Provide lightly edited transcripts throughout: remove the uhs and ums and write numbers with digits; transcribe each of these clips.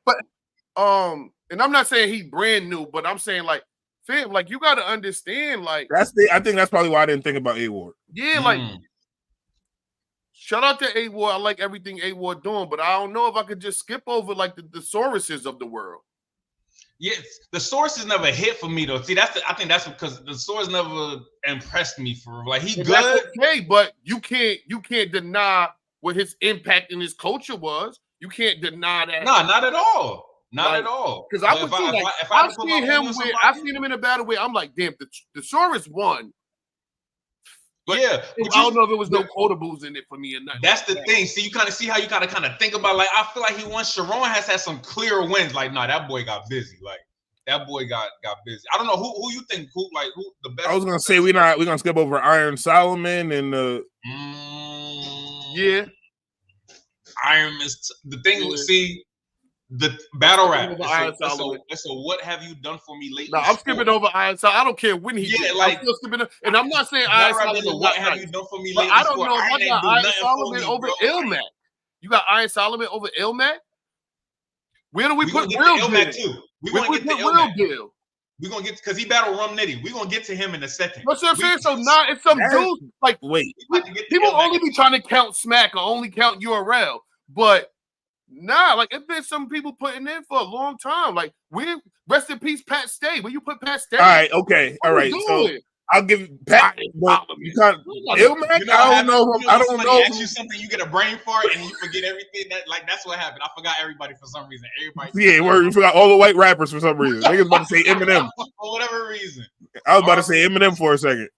But and I'm not saying he brand new, but I'm saying like, fam, like you got to understand, like I think that's probably why I didn't think about A Ward. Yeah, like shout out to A Ward. I like everything A Ward doing, but I don't know if I could just skip over like the Sauruses of the world. Yes, the sources never hit for me though. See, I think that's because the source never impressed me for like he good. That's okay, but you can't deny what his impact in his culture was. You can't deny that. Nah, not at all. Not at all. Because I would think like I've seen him in a battle where I'm like, damn, the Saurus won. But yeah, I don't know if it was no quotables in it for me or not. That's the thing. See, you kind of see how you kind of think about. Like, I feel like he won. Sharon has had some clear wins. Like, nah, that boy got busy. Like, that boy got busy. I don't know who you think who the best. I was gonna say we're gonna skip over Iron Solomon and yeah, Iron is the thing. Yeah. See. The battle rap. So what have you done for me lately? No, I'm skipping over Iron Solomon. I don't care when he did. Like I'm still skipping it. And I'm not saying Iron Solomon. What have you done for me lately? I don't know if I got Iron Solomon over Ilmac. You got Iron Solomon over Ilmac? Where do we put Real Ilmac too? We're gonna get the Real Deal. We're gonna get because he battled Rum Nitty. We're gonna get to him in a second. What's I'm saying? So now it's some dude like wait. People only be trying to count Smack or only count URL, but nah, like it's been some people putting in for a long time. Like rest in peace, Pat Stay. Where you put Pat Stay? All right, okay, all right. So I'll give Pat. You can't. Ilmac, I don't know. I don't know. Ask you something, you get a brain fart and you forget everything. That's what happened. I forgot everybody for some reason. You forgot all the white rappers for some reason. Niggas about to say Eminem for whatever reason. I was about to say Eminem for a second.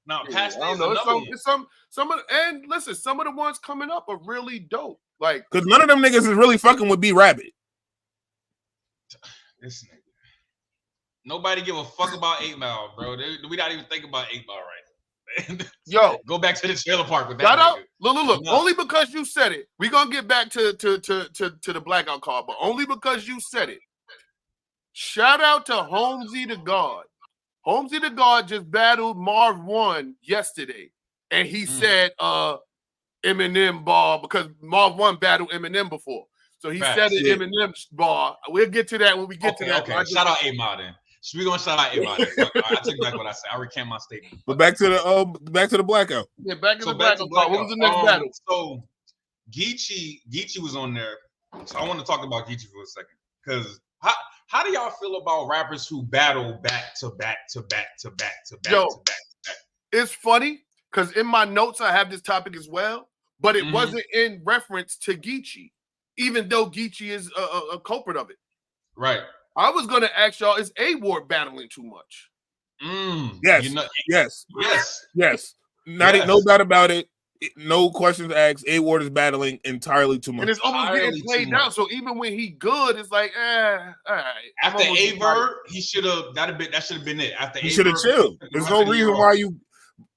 No, Pat Stay. It's some of and listen, some of the ones coming up are really dope. Like, because none of them niggas is really fucking with B Rabbit. This nigga. Nobody give a fuck about 8 Mile, bro. We not even think about 8 Mile right. Yo, go back to the trailer park with that. Shout out, look. No. Only because you said it. We're gonna get back to the blackout card, but only because you said it. Shout out to Holmesy the God. Holmesy the God just battled Marv 1 yesterday, and he said Eminem bar because Marv 1 battled Eminem before. So he said it Eminem bar. We'll get to that when we get to that. Okay. Shout out 8 Mile then. We're gonna shout out 8 Mile. I take back what I said. I recant my statement. But back to the blackout. Yeah, back to the blackout. What was the next battle? So Geechee was on there. So I want to talk about Geechee for a second. Because how do y'all feel about rappers who battle back to back to back to back to back to back to back? It's funny because in my notes I have this topic as well. But it wasn't in reference to Geechee, even though Geechee is a culprit of it. Right. I was going to ask y'all, is A Ward battling too much? Yes. Yes. No doubt about it. No questions asked. A Ward is battling entirely too much. And it's almost getting played out. So even when he good, it's like, all right. After Averb, he should have. That should have been it. After he should have chilled. There's no reason why you.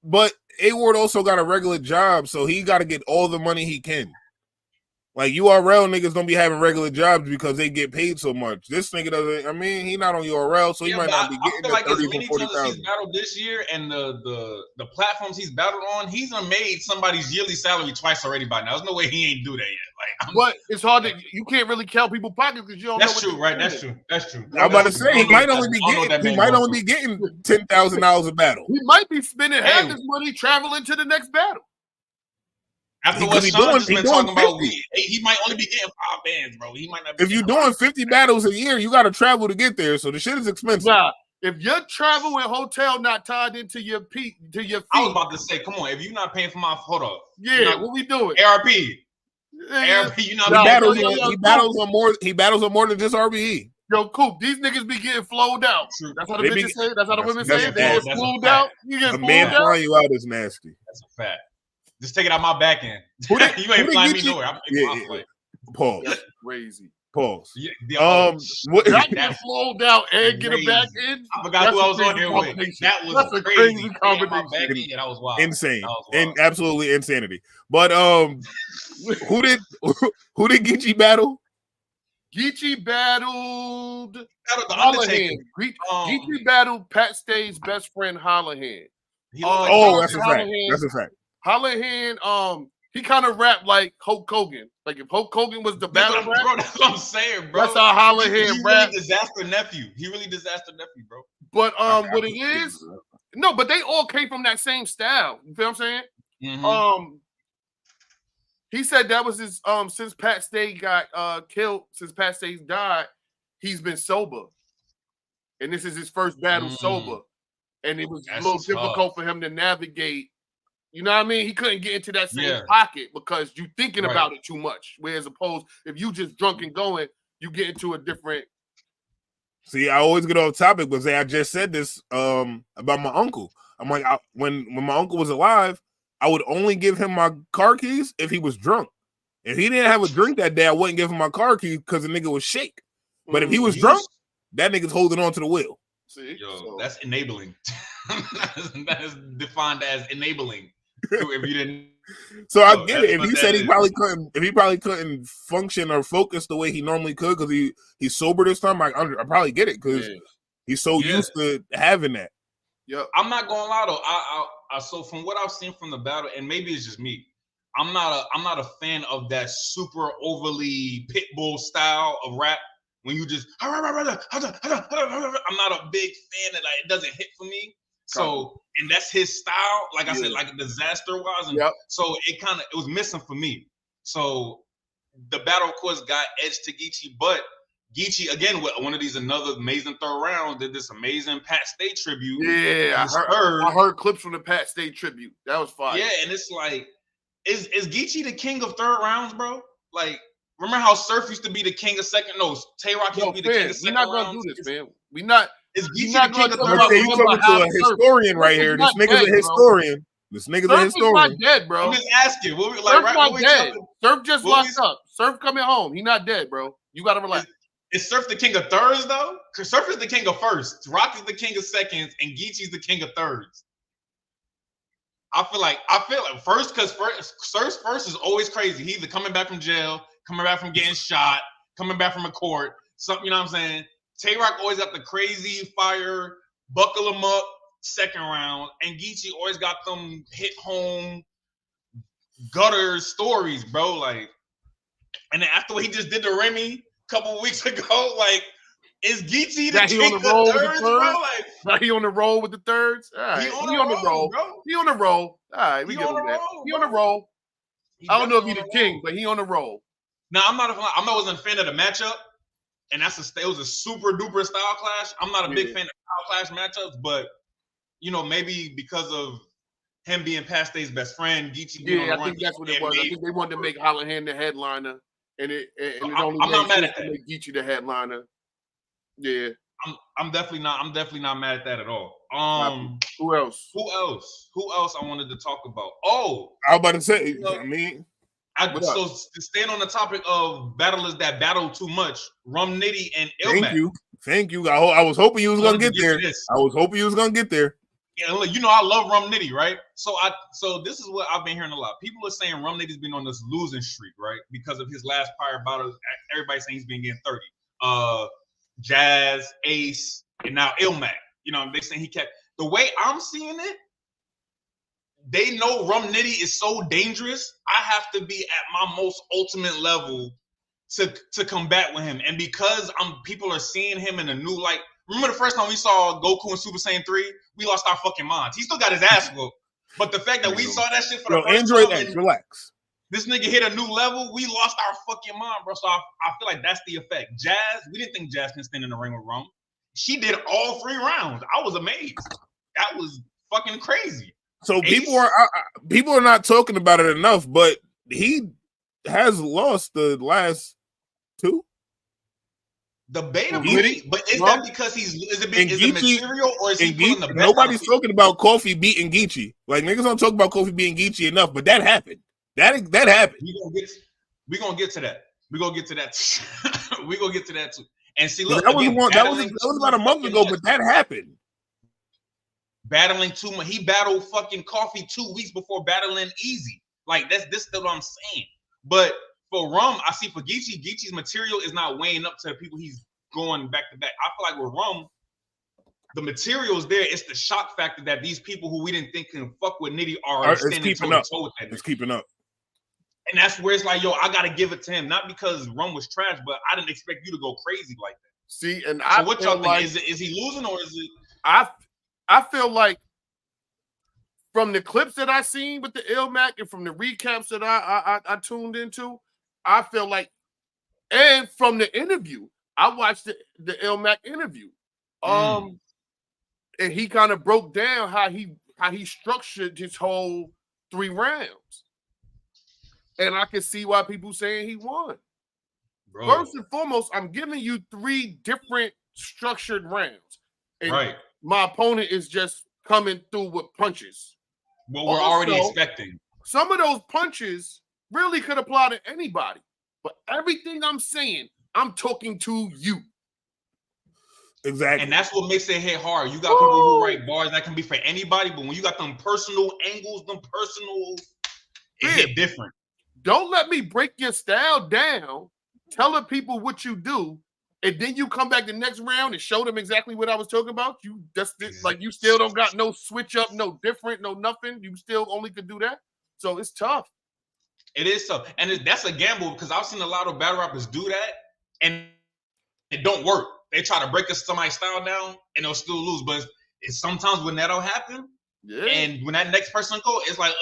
But A Ward also got a regular job, so he got to get all the money he can. Like URL niggas don't be having regular jobs because they get paid so much. This nigga doesn't. I mean, he not on URL, so he might not be getting the 30,000 to 40,000. He's battled this year, and the platforms he's battled on, he's made somebody's yearly salary twice already by now. There's no way he ain't do that yet. Like, but it's hard to. You can't really count people's pockets because you don't. That's true, right? That's true. I'm about to say he might only be getting $10,000 a battle. He might be spending half his money traveling to the next battle. After what Sean just been talking about, he might only be getting 5 bands, bro. He might not. If you're doing 50 battles a year, you got to travel to get there. So the shit is expensive. Nah, if your travel and hotel not tied into your feet, I was about to say, come on. If you're not paying for my, hold up. Yeah, what we doing? ARP. ARP. You know, he battles on more than just RBE. Yo, Coop, these niggas be getting flowed out. That's how the bitches say. That's how the women say. They get flowed out. You get flowed out. A man flying you out is nasty. That's a fact. Just take it out my back end. You ain't flying me nowhere. I'm taking my Pause. That's crazy. Pause. I get flowed out and get a back end. I forgot who I was on here with. That was a crazy combination. Yeah, that was wild. Insane. And absolutely insanity. But who did Geechee battle? Geechee battled Hollahan. Geechee battled Pat Stay's best friend Hollahan. That's a fact. That's a fact. Hollahan, He kind of rapped like Hulk Hogan. Like if Hulk Hogan was the battle rap, bro, that's what I'm saying, bro. that's how Holla here He rap. really disaster nephew. bro. But what it is? No, but they all came from that same style. You feel what I'm saying? Mm-hmm. He said that was his since Pat Stay got killed, since Pat Stay died, he's been sober. And this is his first battle sober. And it was a little difficult for him to navigate. You know what I mean? He couldn't get into that same pocket because you thinking about it too much. Whereas opposed, if you just drunk and going, you get into a different. See, I always get off topic, but I just said this about my uncle. I'm like, when my uncle was alive, I would only give him my car keys if he was drunk. If he didn't have a drink that day, I wouldn't give him my car keys because the nigga was shake. But if he was drunk, that nigga's holding on to the wheel. See? That's enabling. that is defined as enabling. If you didn't, so I get it. If he said he probably couldn't function or focus the way he normally could because he's sober this time, I probably get it because he's so used to having that. Yep. I'm not gonna lie though. I so from what I've seen from the battle, and maybe it's just me, I'm not a fan of that super overly pit bull style of rap. When you just, I'm not a big fan of that. It doesn't hit for me. So, and that's his style. Like I said, like disaster wise. And so it was missing for me. So the battle, of course, got edge to Geechee, but Geechee, again, with one of these another amazing third round, did this amazing Pat Stay tribute. Yeah, I heard clips from the Pat Stay tribute. That was fire. Yeah, and it's like, is Geechee the king of third rounds, bro? Like, remember how Surf used to be the king of second? No, Tay-Rock used to be the king of second rounds. We're not going to do this, man. We're not. Is Geechee the king of third rounds? You talking to a historian right here. This nigga's a historian. This nigga's a historian. Surf is not dead, bro. I'm just asking. Surf's not dead. Surf just locked up. Surf coming home. He not dead, bro. You got to relax. Is Surf the king of thirds, though? Because Surf is the king of firsts. Rock is the king of seconds, and Geechee's the king of thirds. I feel like first, because Surf's first is always crazy. He's either coming back from jail, coming back from getting shot, coming back from a court, something, you know what I'm saying? Tay-Rock always got the crazy fire, buckle him up, second round, and Geechee always got them hit home gutter stories, bro. Like, and then after what he just did to Remy a couple weeks ago, like, is Geechee the king of thirds, bro? Like, now he on the roll with the thirds. All right, he on the roll, bro. He on the roll. All right, we give him that. He on the roll. I don't know if he's the king, but he on the roll. Now I wasn't a fan of the matchup, and it was a super duper style clash. I'm not a big fan of style clash matchups, but you know, maybe because of him being Pat Stay's best friend, Geechee. Yeah, I think that's what it was. I think they wanted to make Hollahan the headliner, and it only I'm not mad at that. Make Geechee the headliner. Yeah, I'm definitely not mad at that at all. Who else? Who else I wanted to talk about? Oh, I was about to say, so staying on the topic of battlers that battle too much, Rum Nitty and Ilmac. Thank you. I was hoping you was gonna get there. Yeah, look, you know I love Rum Nitty, right? So this is what I've been hearing a lot. People are saying Rum Nitty's been on this losing streak, right? Because of his last prior battles. Everybody's saying he's been getting 30. Jazz, Ace, and now Ilmac. You know, they saying he kept. The way I'm seeing it, they know Rum Nitty is so dangerous. I have to be at my most ultimate level to combat with him. And because people are seeing him in a new light. Remember the first time we saw Goku in Super Saiyan 3? We lost our fucking minds. He still got his ass whooped. But the fact that we saw that shit for the first time, relax. This nigga hit a new level. We lost our fucking mind, bro. So I feel like that's the effect. Jazz, we didn't think Jazz can stand in the ring with Rum. She did all 3 rounds. I was amazed. That was fucking crazy. So people are not talking about it enough, but he has lost the last 2. Debatably, but is that because is it material or is he pulling the best? Nobody's talking about Kofi beating Geechee. Like niggas don't talk about Kofi beating Geechee enough, but that happened. That happened. We gonna get to that. We gonna get to that. We gonna get to that too. And see, look, that was about a month ago, but that happened. Battling too much. He battled fucking Coffee 2 weeks before battling Easy. Like this is what I'm saying. But for Rum, I see for Geechee's material is not weighing up to the people he's going back to back. I feel like with Rum, the material is there. It's the shock factor that these people who we didn't think can fuck with Nitty are standing toe to toe with that. It's keeping up. And that's where it's like, yo, I gotta give it to him, not because Rum was trash, but I didn't expect you to go crazy like that. See, and so what y'all think? Is he losing or is it? I feel like from the clips that I seen with the Ilmac and from the recaps that I tuned into, I feel like, and from the interview, I watched the Ilmac interview, and he kind of broke down how he structured his whole 3 rounds, and I can see why people saying he won. Bro. First and foremost, I'm giving you 3 different structured rounds, and my opponent is just coming through with punches. Well, we're already expecting. Some of those punches really could apply to anybody, but everything I'm saying, I'm talking to you. Exactly. And that's what makes it hit hard. You got people who write bars that can be for anybody, but when you got them personal angles, it hit different. Don't let me break your style down, telling people what you do, and then you come back the next round and show them exactly what I was talking about. You just like you still don't got no switch up, no different, no nothing. You still only could do that. So it's tough. It is tough, and that's a gamble because I've seen a lot of battle rappers do that, and it don't work. They try to break somebody's style down, and they'll still lose. But it's sometimes when that'll happen, and when that next person go, it's like,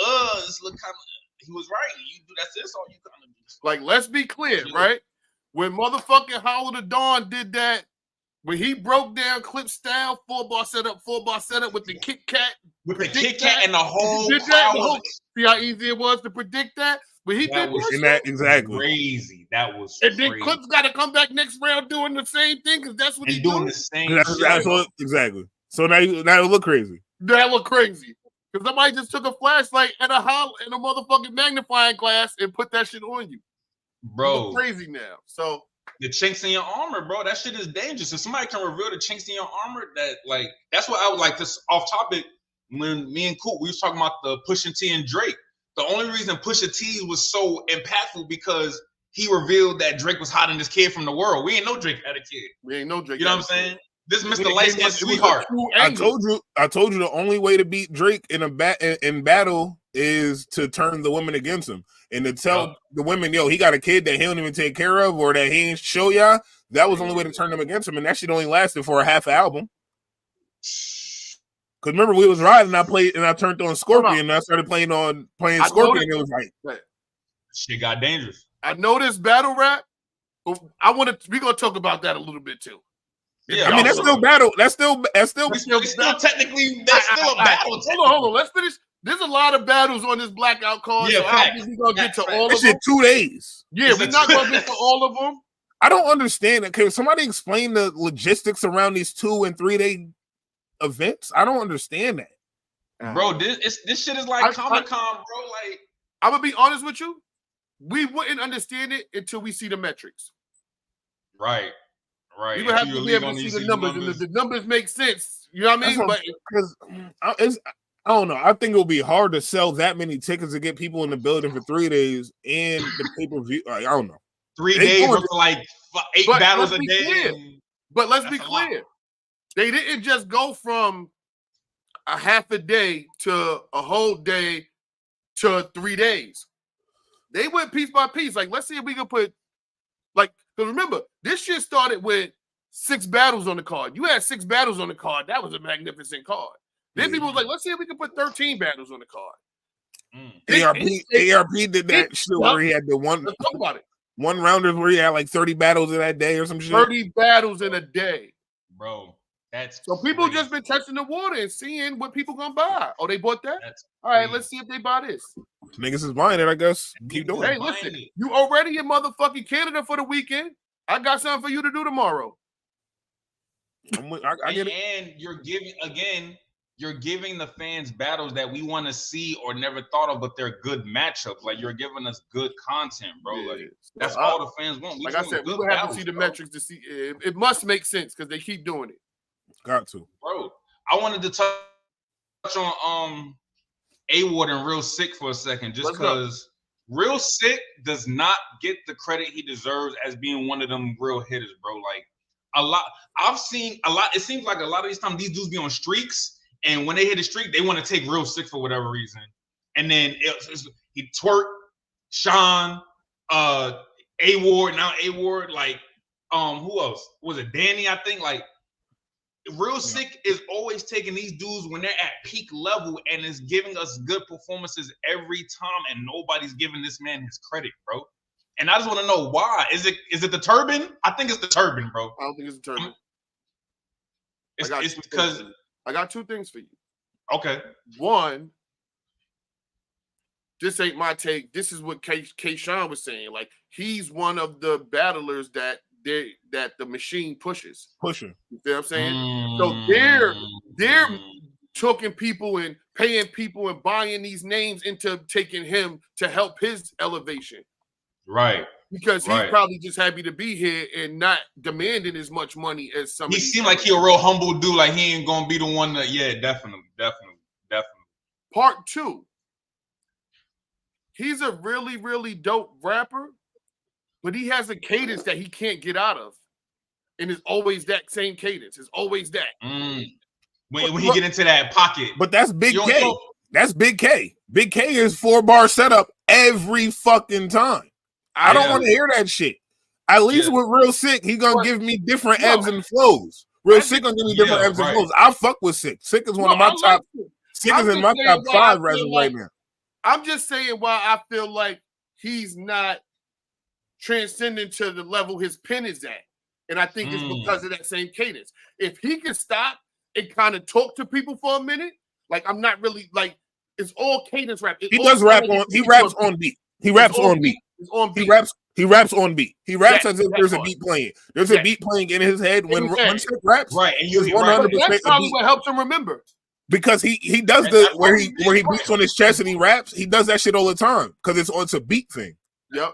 this look kind of. He was right. You do that's all you kind of do. Like, let's be clear, right? When motherfucking Howard the Dawn did that, when he broke down clip style, 4-bar setup with the Kit Kat. With the Kit Kat and the whole crowd. See how easy it was to predict that? When he did that exactly crazy. That was and then Clip's got to come back next round doing the same thing because that's what he's doing. The same exactly. So now it look crazy. That look crazy. Because somebody just took a flashlight and a motherfucking magnifying glass and put that shit on you. Bro. Crazy now. So the chinks in your armor, bro, that shit is dangerous. If somebody can reveal the chinks in your armor, that's what I would like this off topic. When me and Coop, we was talking about the Pusha T and Drake. The only reason Pusha T was so impactful because he revealed that Drake was hiding this kid from the world. We ain't know Drake had a kid. We ain't know Drake. You know what I'm saying? This Mr. Light-skinned sweetheart. I told you the only way to beat Drake in battle is to turn the women against him and to tell the women, yo, he got a kid that he don't even take care of or that he ain't show y'all. That was the only way to turn them against him, and that shit only lasted for a half album. Cause remember we was riding, I turned on Scorpion, and I started playing Scorpion, and it was like shit got dangerous. I know this battle rap. We're gonna talk about that a little bit too. Yeah, I mean that's still battle. That's still technically that's still a battle. Hold on. Let's finish. There's a lot of battles on this blackout card. Yeah, so I don't think we're gonna get to all of them. 2 days. Yeah, we're not gonna get to all of them. I don't understand it. Can somebody explain the logistics around these 2 and 3 day events? I don't understand that, bro. This shit is like Comic-Con, bro. Like, I'm gonna be honest with you, we wouldn't understand it until we see the metrics. Right. You would have to be able to see the numbers, and the numbers make sense. You know what I mean? But because I don't know. I think it will be hard to sell that many tickets to get people in the building for 3 days and the pay-per-view. Like, I don't know. 3 days for like 8 battles a day. But let's be clear. They didn't just go from a half a day to a whole day to 3 days. They went piece by piece. Like, let's see if we can put, like, because remember, this shit started with 6 battles on the card. You had 6 battles on the card. That was a magnificent card. Then people was like, let's see if we can put 13 battles on the card. ARP did that shit where he had the one. Let's talk about it. One rounders where he had like 30 battles in that day or some shit. 30 battles in a day. Bro, that's so people just been testing the water and seeing what people gonna buy. Oh, they bought that? All right, let's see if they buy this. Niggas is buying it, I guess. Keep doing it. Hey, listen, you already in motherfucking Canada for the weekend. I got something for you to do tomorrow. I get it. And you're giving the fans battles that we want to see or never thought of, but they're good matchups. Like, you're giving us good content, bro. Yeah. Like, that's all the fans want. Like I said, we would have to see the metrics to see. It must make sense because they keep doing it. Got to. Bro, I wanted to touch on A-Ward and Real Sick for a second, just because Real Sick does not get the credit he deserves as being one of them real hitters, bro. Like, I've seen a lot. It seems like a lot of these times these dudes be on streaks, and when they hit a streak, they want to take Real Sick for whatever reason. And then he twerk, Sean, A-Ward, now A-Ward, like, who else? Was it Danny, I think? Like, Real Sick is always taking these dudes when they're at peak level and is giving us good performances every time, and nobody's giving this man his credit, bro. And I just want to know why. Is it the turban? I think it's the turban, bro. I don't think it's the turban. It's because I got two things for you. Okay. One, this ain't my take. This is what K-Sean was saying. Like, he's one of the battlers that the machine pushes. Pushing. You see what I'm saying? So they're choking people and paying people and buying these names into taking him to help his elevation. Right. Because he's probably just happy to be here and not demanding as much money as some. He seemed like he a real humble dude. Like, he ain't gonna be the one that. Yeah, definitely. Part two. He's a really, really dope rapper, but he has a cadence that he can't get out of, and it's always that same cadence. It's always that. When he get into that pocket, but that's Big K. That's Big K. Big K is 4-bar setup every fucking time. I don't want to hear that shit. At least with Real Sick, he gonna give me different ebbs and flows. Real Sick gonna give me different ebbs and flows. I fuck with Sick. Sick is one of my top. Sick is in my top 5 resumes right now. I'm just saying why I feel like he's not transcending to the level his pen is at, and I think it's because of that same cadence. If he can stop and kind of talk to people for a minute, like, I'm not really like, it's all cadence rap. He does rap on. He raps on beat. He raps on beat. He raps on beat. He raps as if there's a beat playing. There's a beat playing in his head when Sick raps. Right, and he's 100%. That's probably what helps him remember. Because he does where he beats on his chest and he raps. He does that shit all the time because it's a beat thing. Yep.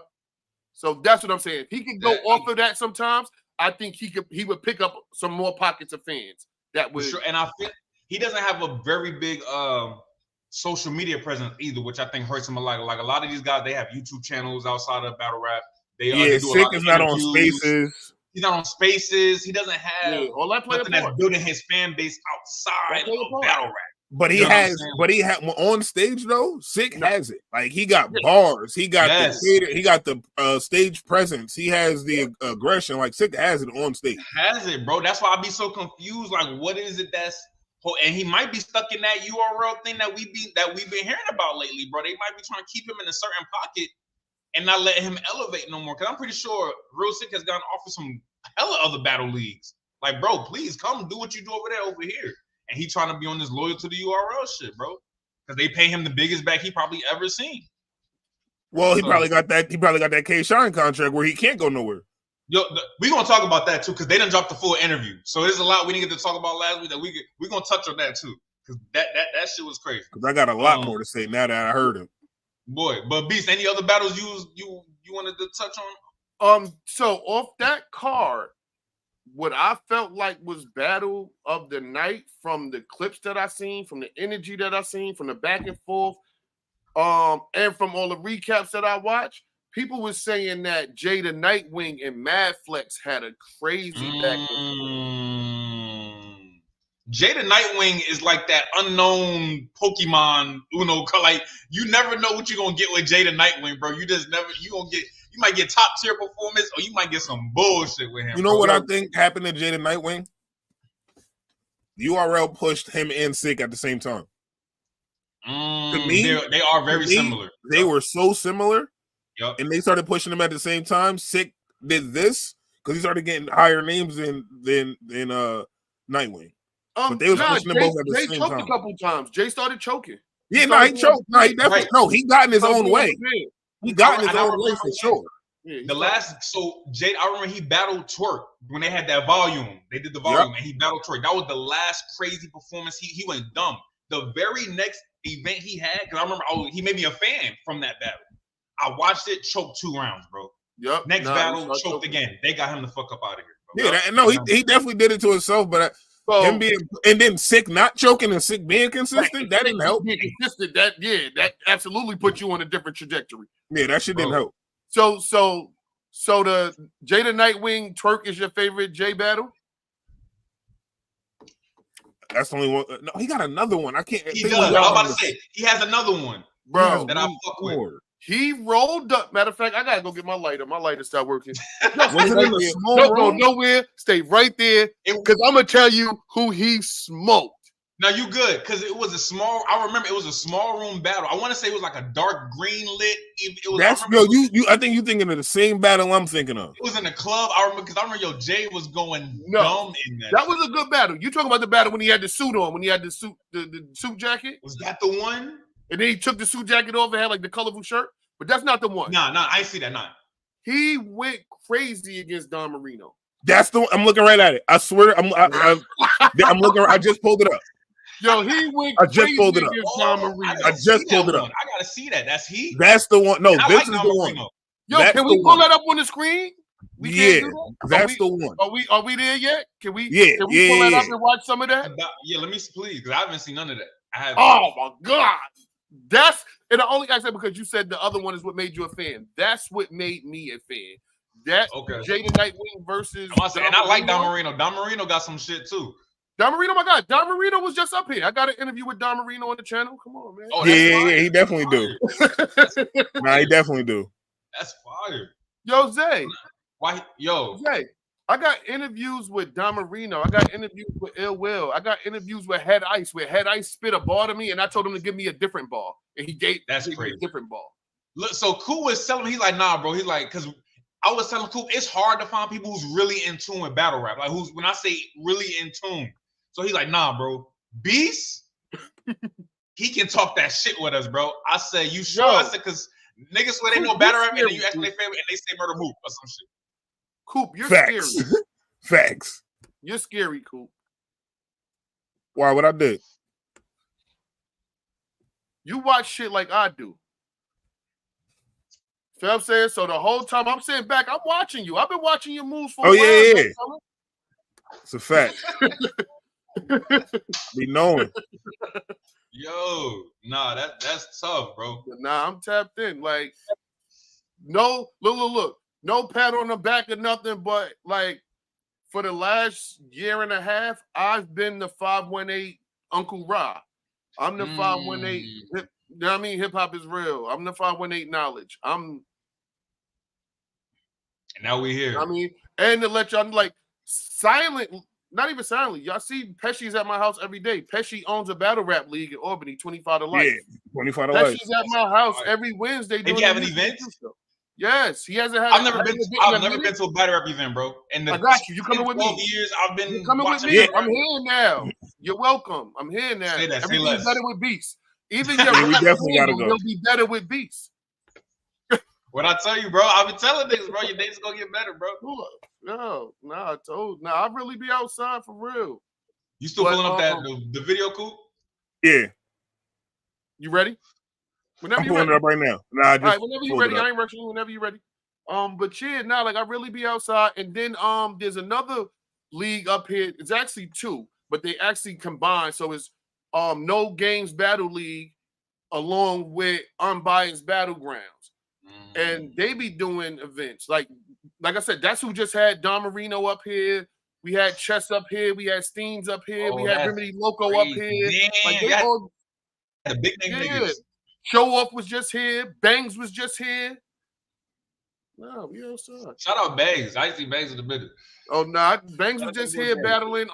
So that's what I'm saying. If he can go off of that sometimes, I think he would pick up some more pockets of fans. That would. Sure. And I feel he doesn't have a very big social media presence either, which I think hurts him a lot. Like, a lot of these guys, they have YouTube channels outside of battle rap. They do Sick is not on Spaces. He's not on Spaces. He doesn't have all that nothing that's building his fan base outside of battle rap. But he had on stage though. Sick has it. Like, he got bars. He got the stage presence. He has the aggression. Like, Sick has it on stage. Has it, bro? That's why I be so confused. Like, what is it that's? And he might be stuck in that URL thing that we've been hearing about lately, bro. They might be trying to keep him in a certain pocket and not let him elevate no more. Because I'm pretty sure Real Sick has gotten offered some hella other battle leagues. Like, bro, please come do what you do over here. And he trying to be on this loyal to the URL shit, bro. Because they pay him the biggest back he probably ever seen. Well, he probably got that K-Sean contract where he can't go nowhere. Yo, we're gonna talk about that too, because they didn't drop the full interview. So there's a lot we didn't get to talk about last week that we're gonna touch on that too. Because that shit was crazy. Because I got a lot more to say now that I heard him. Boy, but Beast, any other battles you wanted to touch on? So off that card, what I felt like was battle of the night from the clips that I seen, from the energy that I seen, from the back and forth, and from all the recaps that I watched, people were saying that Jay the Nightwing and Mad Flex had a crazy back and forth. Jay the Nightwing is like that unknown Pokemon Uno. Like, you never know what you're gonna get with Jay the Nightwing, bro. You might get top tier performance, or you might get some bullshit with him. You know what I think happened to Jay the Nightwing? URL pushed him and Sick at the same time. To me, they are very similar. They were so similar. Yep. And they started pushing them at the same time. Sick did this because he started getting higher names than Nightwing. But they was pushing them both at the same time. Jay choked a couple times. Jay started choking. He choked. No, he definitely he got in his own way. He got in his own way for sure. Jay, I remember he battled Twerk when they had that volume. They did the volume and he battled Twerk. That was the last crazy performance. He went dumb. The very next event he had, because I remember he made me a fan from that battle. I watched it, choked 2 rounds, bro. Yep. Next battle, choked again. They got him the fuck up out of here, bro. Yeah, he definitely did it to himself, but him being and then Sick not choking and Sick being consistent, that didn't help. Being consistent, that absolutely put you on a different trajectory. Yeah, that shit didn't help. So the Jay the Nightwing Twerk is your favorite Jay battle? That's the only one. No, he got another one. I can't. He does. I'm about to say he has another one, bro. That I fuck with. He rolled up. Matter of fact, I gotta go get my lighter. My lighter stopped working. Was it in the small Don't go room? nowhere. Stay right there, because I'm gonna tell you who he smoked. Now you good, because it was a small. I remember it was a small room battle. I want to say it was like a dark green lit. It was. That's I think you thinking of the same battle I'm thinking of. It was in the club. I remember because I remember Jay was going dumb in that. That was a good battle. You talking about the battle when he had the suit on, when he had the suit, the suit jacket? Was that the one? And then he took the suit jacket off and had like the colorful shirt. But that's not the one. Nah, I see that. Nah. He went crazy against Don Marino. That's the one. I'm looking right at it. I swear. I'm looking. I just pulled it up. Yo, he went I just pulled it up. Don Marino. I just pulled it up. I gotta see that. That's he. That's the one. No, this is the one. Yo, can we pull that up on the screen? Yeah, that's the one. Are we there yet? Can we? Yeah, Can we pull that up and watch some of that? Yeah, let me please, because I haven't seen none of that. I haven't. Oh my god, and I only I said because you said the other one is what made you a fan. That's what made me a fan. That Jada Nightwing versus. And I like Don Marino. Don Marino got some shit too. Don Marino, my God, Don Marino was just up here. I got an interview with Don Marino on the channel. Come on, man. Oh, yeah, he definitely do. Nah, he definitely do. That's fire. Yo, Zay. Why? Yo, Zay. I got interviews with Don Marino. I got interviews with Ill Will. I got interviews with Head Ice, where Head Ice spit a ball to me, and I told him to give me a different ball, and he gave me a different ball. Look, so Coop was telling me, he's like, nah, bro. He's like, because I was telling Coop, it's hard to find people who's really in tune with battle rap. Like, when I say really in tune. So he's like, nah, bro. Beast, he can talk that shit with us, bro. I said, you sure? I said, because niggas swear they know battle rap, and then you ask their favorite, and they say Murder Mook or some shit. Coop, you're Facts. scary. Facts. You're scary, Coop. Why? What I did? You watch shit like I do. Feel what I'm saying? So the whole time I'm sitting back, I'm watching you. I've been watching your moves for a while. Yeah. It's a fact. Be knowing. Yo, nah, that's tough, bro. Nah, I'm tapped in. Like, no, look. No pat on the back or nothing, but like for the last year and a half, I've been the 518 Uncle Ra. I'm the 518. You know what I mean? Hip hop is real. I'm the 518 knowledge. And now we here. I mean, and to let y'all like silent, not even silently. Y'all see Pesci's at my house every day. Pesci owns a battle rap league in Albany, 25 to life. Yeah, 25 to life. Pesci's at my house every Wednesday. Did he have an event? Yes, he hasn't had. I've never been to a battle rap event, bro. And I got you. You coming with me? 12 years I've been. You coming with me? I'm here now. You're welcome. I'm here now. Say that. Everything's better with Beast. Even we definitely gotta go. You'll be better with Beast. What I tell you, bro? I've been telling niggas, bro. Your days gonna get better, bro. I really be outside for real. You still pulling up the video, Coop? Yeah. You ready? Whenever I'm pulling it up right now. Nah, all right, whenever you're ready, I ain't rushing you. Whenever you're ready. But yeah, now like I really be outside, and then there's another league up here. It's actually two, but they actually combine. So it's No Games Battle League along with Unbiased Battlegrounds, and they be doing events like I said. That's who just had Don Marino up here. We had Chess up here. We had Steens up here. We had Remedy Loco up here. Damn, like they all the big name niggas. Show Off was just here. Bangs was just here. No, we outside. Shout out Bangs. I see Bangs in the middle. Oh no, Bangs was just here battling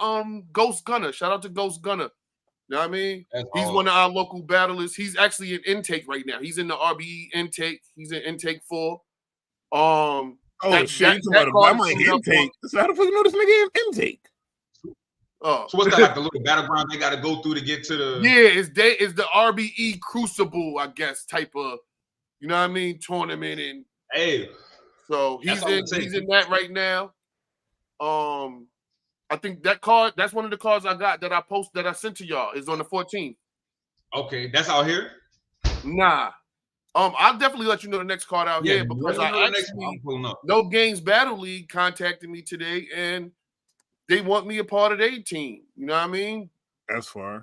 Ghost Gunner. Shout out to Ghost Gunner. You know what I mean? He's one of our local battlers. He's actually in intake right now. He's in the RBE intake. He's in intake 4. Shit, I'm like intake. So how the fuck you know this nigga in intake? Oh, so what's that like the little battleground they got to go through to get to the? Yeah, it's the RBE Crucible, I guess, type of, you know what I mean, tournament, and so he's in that right now. I think that card, that's one of the cards I got that I sent to y'all is on the 14th. Okay, that's out here. Nah, I'll definitely let you know the next card out here because No Games Battle League contacted me today and they want me a part of their team. You know what I mean? That's fine.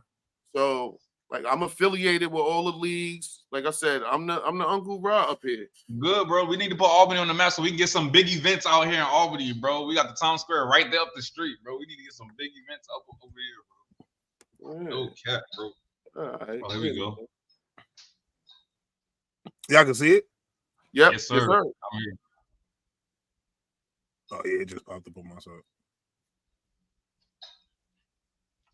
So, like, I'm affiliated with all the leagues. Like I said, I'm the Uncle Ra up here. Good, bro. We need to put Albany on the map so we can get some big events out here in Albany, bro. We got the Town Square right there up the street, bro. We need to get some big events up over here, bro. No cap, bro. All right. Oh, here we go. Y'all can see it? Yep. Yes, sir. Yes, sir. I'm here. Oh yeah, it just popped up on myself.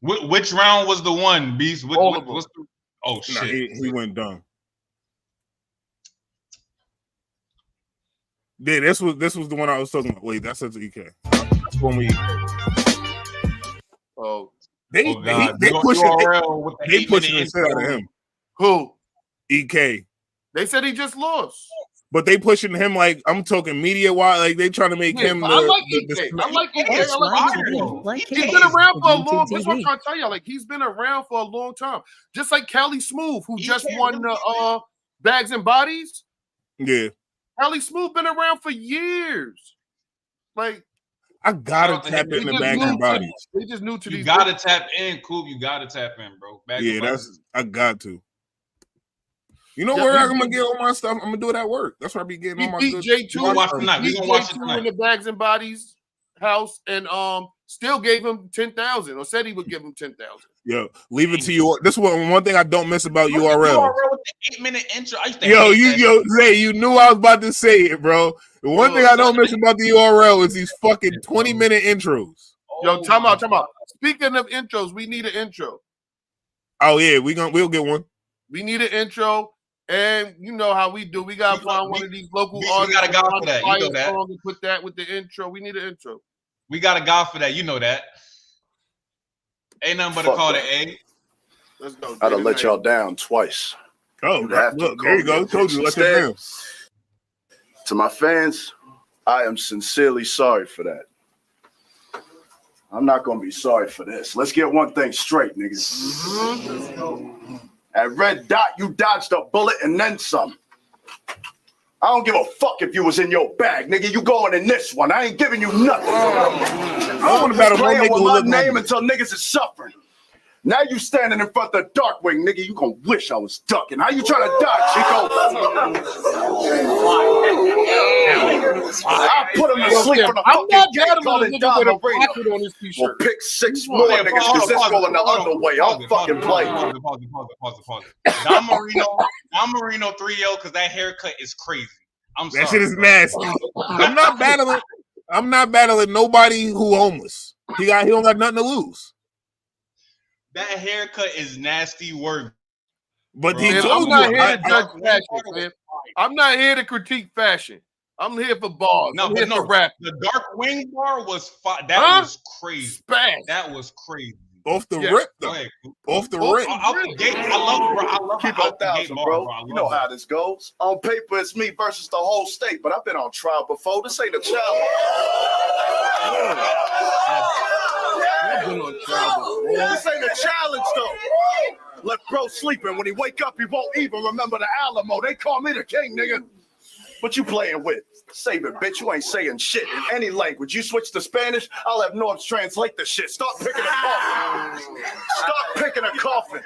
Which round was the one, Beast? All of them. What's the? Oh Nah, shit! he went dumb. Yeah, this was the one I was talking about. Wait, that's EK. That's one with EK. Oh, They God. pushing URL with the they pushing the 8-minute shit out of intro. him. who? EK. They said he just lost. But they pushing him like I'm talking media wide, like they trying to make him I the, like the, EK. the I like EK. It's I like fire, EK. though. Like He's him. been around for a YouTube long. That's what I'm TV. trying to tell you. Like he's been around for a long time. Just like Cali Smooth, who just EK won the Bags and Bodies. Yeah. Cali Smooth been around for years. Like I gotta Shout out to tap him. in the just bags new and bodies. They just new to You these. gotta tap in, Coop. You gotta tap in, bro. Yeah, that's I got to. You know Yeah, where he- I'm gonna get all my stuff? I'm gonna do it at work. That's where I be getting He all my beat good. J2. We gonna watch tonight. We Beat gonna watch it J2 tonight. in the Bags and Bodies house, and still gave him 10,000, or said he would give him 10,000. Yo, leave it to you. This is one thing I don't miss about Look at URL. URL with the 8-minute intro. I used to Yo, hate that yo, Zay, you knew I was about to say it, bro. The one thing I don't miss about the URL is these fucking 20-minute intros. Yo, time my out. Speaking of intros, we need an intro. Oh yeah, we'll get one. We need an intro, and you know how we do. We gotta find one of these local we artists. got a guy for that. You know that. And put that with the intro. We need an intro. We got a guy for that. You know that. Ain't nothing but a call to A. Let's go. I'd have let y'all down twice. Oh, You'd have to look, call there you me go. a Told you, bitch. let them Instead, down. to my fans, I am sincerely sorry for that. I'm not gonna be sorry for this. Let's get one thing straight, niggas. At Red Dot, you dodged a bullet and then some. I don't give a fuck if you was in your bag, nigga. You going in this one. I ain't giving you nothing. I don't want to battle no Playing nigga with who my look like name me. until niggas is suffering. Now you standing in front of the Darkwing, nigga. You gonna wish I was ducking. How you trying to dodge, Chico? I put him to sleep on the I'm fucking not gate battling calling a nigga Dom with a Marino. pocket on his We'll t-shirt. pick 6 more niggas because this going the other way. I'll fucking play. Pause. Dom Marino 3-0 because that haircut is crazy. I'm sorry. That shit is bro. nasty. I'm not battling nobody who homeless. He don't got nothing to lose. That haircut is nasty work. But Bro. he Man, told I'm not you. here to judge fashion, man. I'm not here to critique fashion. I'm here for bars. No, I'm but here no, for rap. the dark wing bar was that Huh? was crazy. Spaz. That was crazy. Off the Yeah. rip, Go though. ahead. Off the Off rip. the gate. I love Keep out it the gate 1,000, bar, bro. I You know love how it. this goes. On paper, it's me versus the whole state, but I've been on trial before. This ain't a challenge. This ain't a challenge, though. Let bro sleeping. When he wake up, he won't even remember the Alamo. They call me the king, nigga. What you playing with? Save it, bitch. You ain't saying shit in any language. You switch to Spanish, I'll have Norbs translate the shit. Start picking a coffin. Start picking a coffin.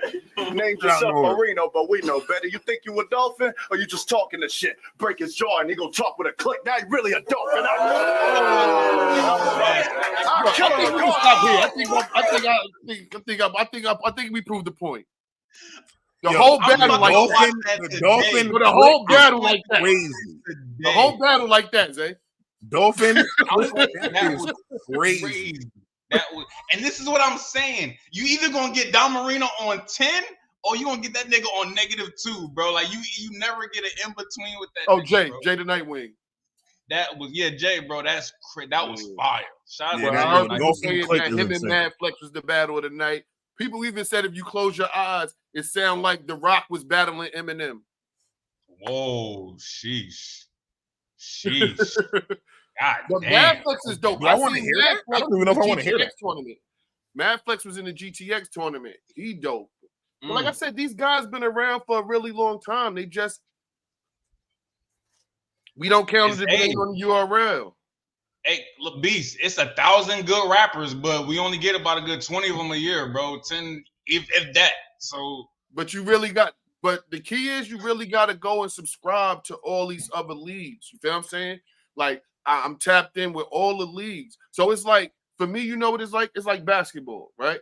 Named yourself Marino, but we know better. You think you a dolphin, or you just talking the shit? Break his jaw and he gonna talk with a click. Now he really a dolphin. I'll kill him. I think we proved the point. The Yo, whole I'm battle about like to that. watch that The today. Dolphin. The whole battle like that. Crazy. The whole battle like that, Zay. Dolphin. That That was is crazy. That was, and this is what I'm saying. You either gonna get Dom Marino on 10, or you gonna get that nigga on -2, bro. Like you never get an in between with that. Oh, nigga, bro. Jay the Nightwing. That was Jay, bro. That was fire. Shout Yeah, out that I to heard no, people Dolphin saying click that is him and insane. Mad Flex was the battle of the night. People even said if you close your eyes, it sounded like The Rock was battling Eminem. Whoa, sheesh. God But damn. Mad Flex is dope. Do I wanna hear that? I don't even know if I wanna hear that. Tournament. Mad Flex was in the GTX tournament. He dope. But like I said, these guys been around for a really long time. We don't count it on the URL. Hey, look, Beast, it's 1,000 good rappers, but we only get about a good 20 of them a year, bro. 10, if that. So, But the key is you really got to go and subscribe to all these other leagues. You feel what I'm saying? Like I'm tapped in with all the leagues. So it's like, for me, you know what it's like? It's like basketball, right?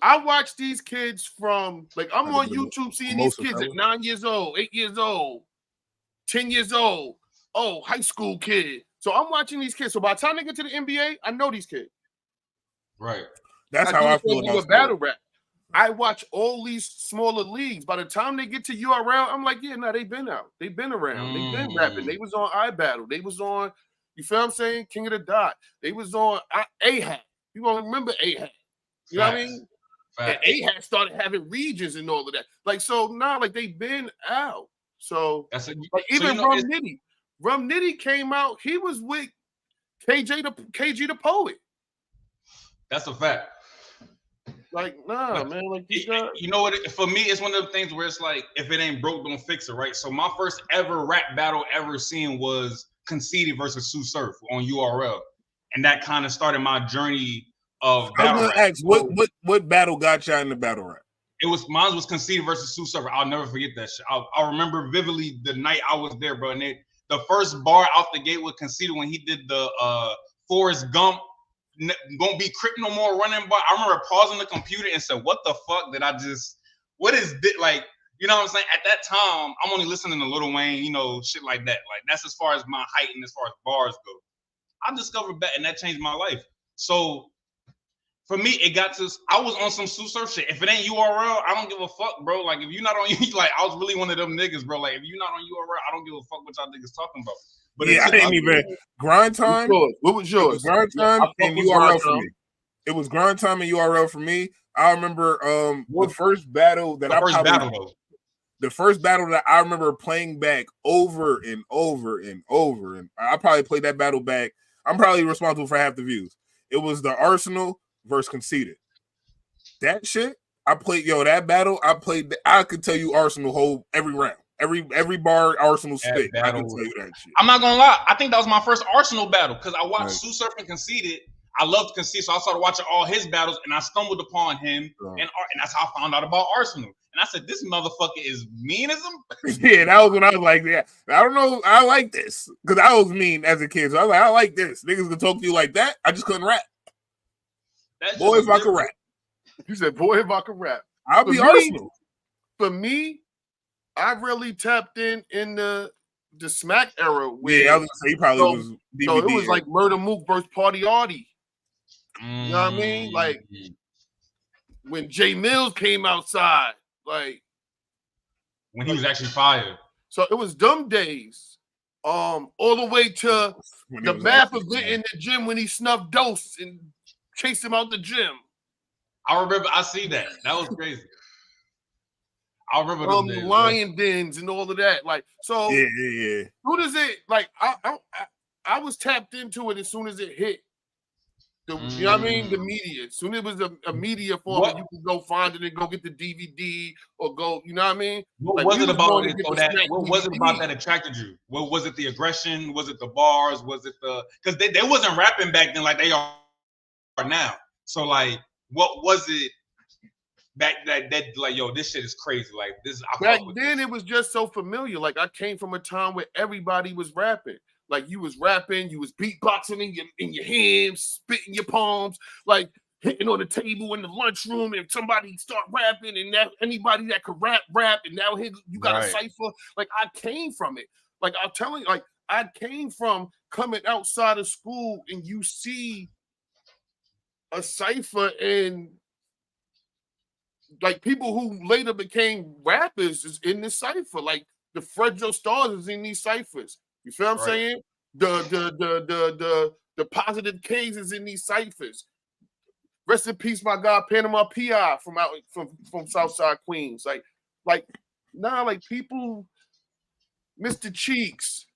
I watch these kids from, like, I'm on YouTube seeing these kids at 9 years old, 8 years old, 10 years old. Oh, high school kid. So I'm watching these kids. So by the time they get to the NBA, I know these kids. Right. That's how I feel about battle rap. I watch all these smaller leagues. By the time they get to URL, I'm like, yeah, no, they've been out. They've been around. They've been rapping. They was on iBattle. They was on, you feel what I'm saying? King of the Dot. They was on A-Hat. You gonna remember A-Hat. You know what I mean? And A-Hat started having regions and all of that. Like, so now, like, they've been out. So, like, even Rum Nitty came out. He was with KG the Poet. That's a fact. Like, nah, man. Like, you know what? For me, it's one of the things where it's like, if it ain't broke, don't fix it, right? So my first ever rap battle ever seen was Conceited versus Sue Surf on URL, and that kind of started my journey of battle rap. Ask, what battle got y'all in the battle rap? Mine was Conceited versus Sue Surf. I'll never forget that shit. I remember vividly the night I was there, bro. And the first bar out the gate with Conceited when he did the Forrest Gump. Gonna be Crip no more running, but I remember pausing the computer and said, what the fuck did I just, what is this? Like, you know what I'm saying? At that time, I'm only listening to Lil Wayne, you know, shit like that. Like, that's as far as my height and as far as bars go. I discovered that, and that changed my life. So for me, it got to, I was on some Sue Surf shit. If it ain't URL, I don't give a fuck, bro. Like, if you're not on, like, I was really one of them niggas, bro. Like, if you're not on URL, I don't give a fuck what y'all niggas talking about. But yeah, I didn't even Grind Time. What was yours? Grind Time and URL for me. It was Grind Time and URL for me. I remember the first battle that the first battle that I remember playing back over and over and over, and I probably played that battle back. I'm probably responsible for half the views. It was the Arsenal versus Conceited. That shit, I played that battle. I could tell you Arsenal every round. Every bar Arsenal spit. I can tell you that shit. I'm not gonna lie. I think that was my first Arsenal battle because I watched Sue Surf and Conceited. I loved Conceited, so I started watching all his battles, and I stumbled upon him, and that's how I found out about Arsenal. And I said, "This motherfucker is mean as him." Yeah, that was when I was like, "Yeah, I don't know, I like this," because I was mean as a kid. So I was like, "I like this." Niggas can talk to you like that. I just couldn't rap. Boy, if I could rap. You said, "Boy, if I could rap." I'll be Arsenal. For me, I really tapped in the Smack era. Yeah, I was gonna say he probably was. DVD so it was like Murder Mook versus Party Artie. You know what I mean? Like when Jay Mills came outside, like when he was actually fired. So it was them days. All the way to the math event in the gym when he snuffed Dose and chased him out the gym. I remember. I see that. That was crazy. I remember the lion dens and all of that. Like, so yeah. Soon as it, like, I was tapped into it as soon as it hit. You know what I mean? The media. As soon as it was a media format, you could go find it and go get the DVD or go, you know what I mean? What was it about it what was it about that attracted you? What was it? The aggression? Was it the bars? Was it because they wasn't rapping back then like they are now. So like, what was it back that like, yo, this shit is crazy. Like this. Back then it was just so familiar. Like I came from a time where everybody was rapping. Like you was rapping, you was beatboxing in your hands, spitting your palms, like hitting on the table in the lunchroom, and somebody start rapping, and that anybody that could rap, and now here you got a cipher. Like I came from it. Like I'm telling you, like I came from coming outside of school, and you see a cipher, and like people who later became rappers is in this cipher. Like the Fredro Stars is in these ciphers. You feel what I'm saying? The Positive K's is in these ciphers. Rest in peace, my God, Panama PI from Southside Queens. Like people, Mr. Cheeks,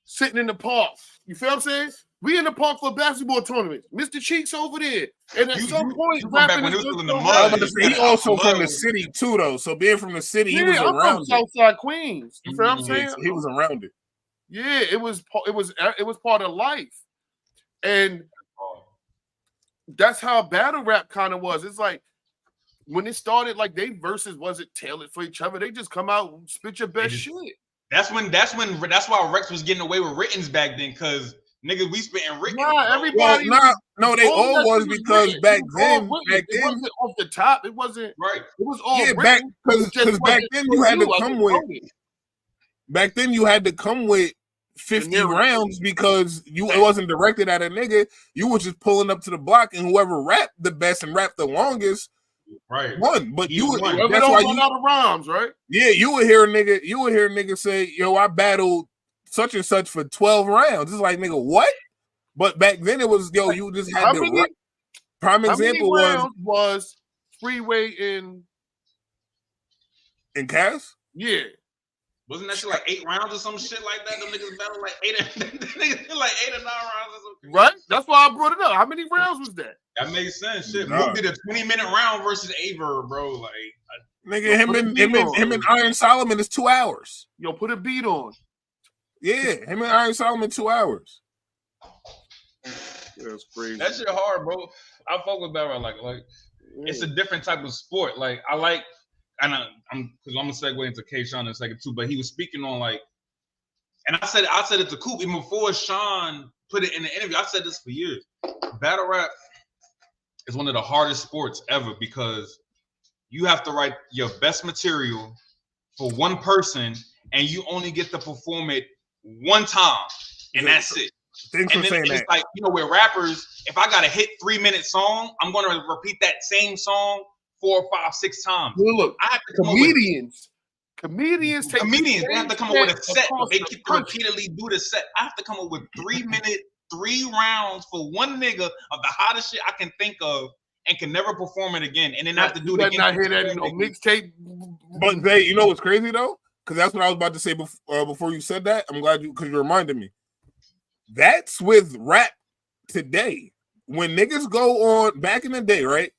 sitting in the park. You feel what I'm saying? We in the park for a basketball tournament. Mr. Cheeks over there. And at some point, rapping when he was still in the mud. He also from the city too, though. So being from the city, he was around from Southside Queens. You feel what I'm saying? He was around it. Yeah, it was part of life. And that's how battle rap kind of was. It's like when it started, like they verses wasn't tailored for each other. They just come out and spit your best shit. That's why Rex was getting away with writtens back then, because niggas we spitting written. Nah, everybody. No, they all was because back then, it wasn't off the top. It wasn't right. It was all because back then you had to come with. Back then, you had to come with 50 rounds because it wasn't directed at a nigga. You were just pulling up to the block, and whoever rapped the best and rapped the longest, won. But that's why you run out of rhymes, right? Yeah, you would hear a nigga say, "Yo, I battled such and such for 12 rounds." It's like, nigga, what? But back then it was, yo, you just had the prime example was Freeway in Cass? Yeah. Wasn't that shit like 8 rounds or some shit like that? Them niggas battled like 8 or 9 rounds or something. Right? That's why I brought it up. How many rounds was that? That makes sense. Shit. Mook did a 20-minute round versus Aver, bro. Like, nigga, him and Iron Solomon is 2 hours. Yo, put a beat on. Yeah, him and Iron Solomon 2 hours. That's crazy. That shit hard, bro. I fuck with that. Like it's a different type of sport. Like I like, and I'm gonna segue into K-Sean in a second too. But he was speaking on like, and I said it to Coop even before Sean put it in the interview. I said this for years. Battle rap is one of the hardest sports ever because you have to write your best material for one person, and you only get to perform it one time, and that's it. Thanks for saying that. It's like, you know, with rappers, if I got a hit 3-minute song, I'm going to repeat that same song 4, 5, 6 times. Well, look, I have to comedians they have to come up with a set. They keep repeatedly do the set. I have to come up with 3-minute, 3 rounds for one nigga of the hottest shit I can think of and can never perform it again. And then I have to do it again. Not hear that in no mixtape. But they, you know what's crazy though? Because that's what I was about to say before you said that. I'm glad because you reminded me. That's with rap today. When niggas go on back in the day, right?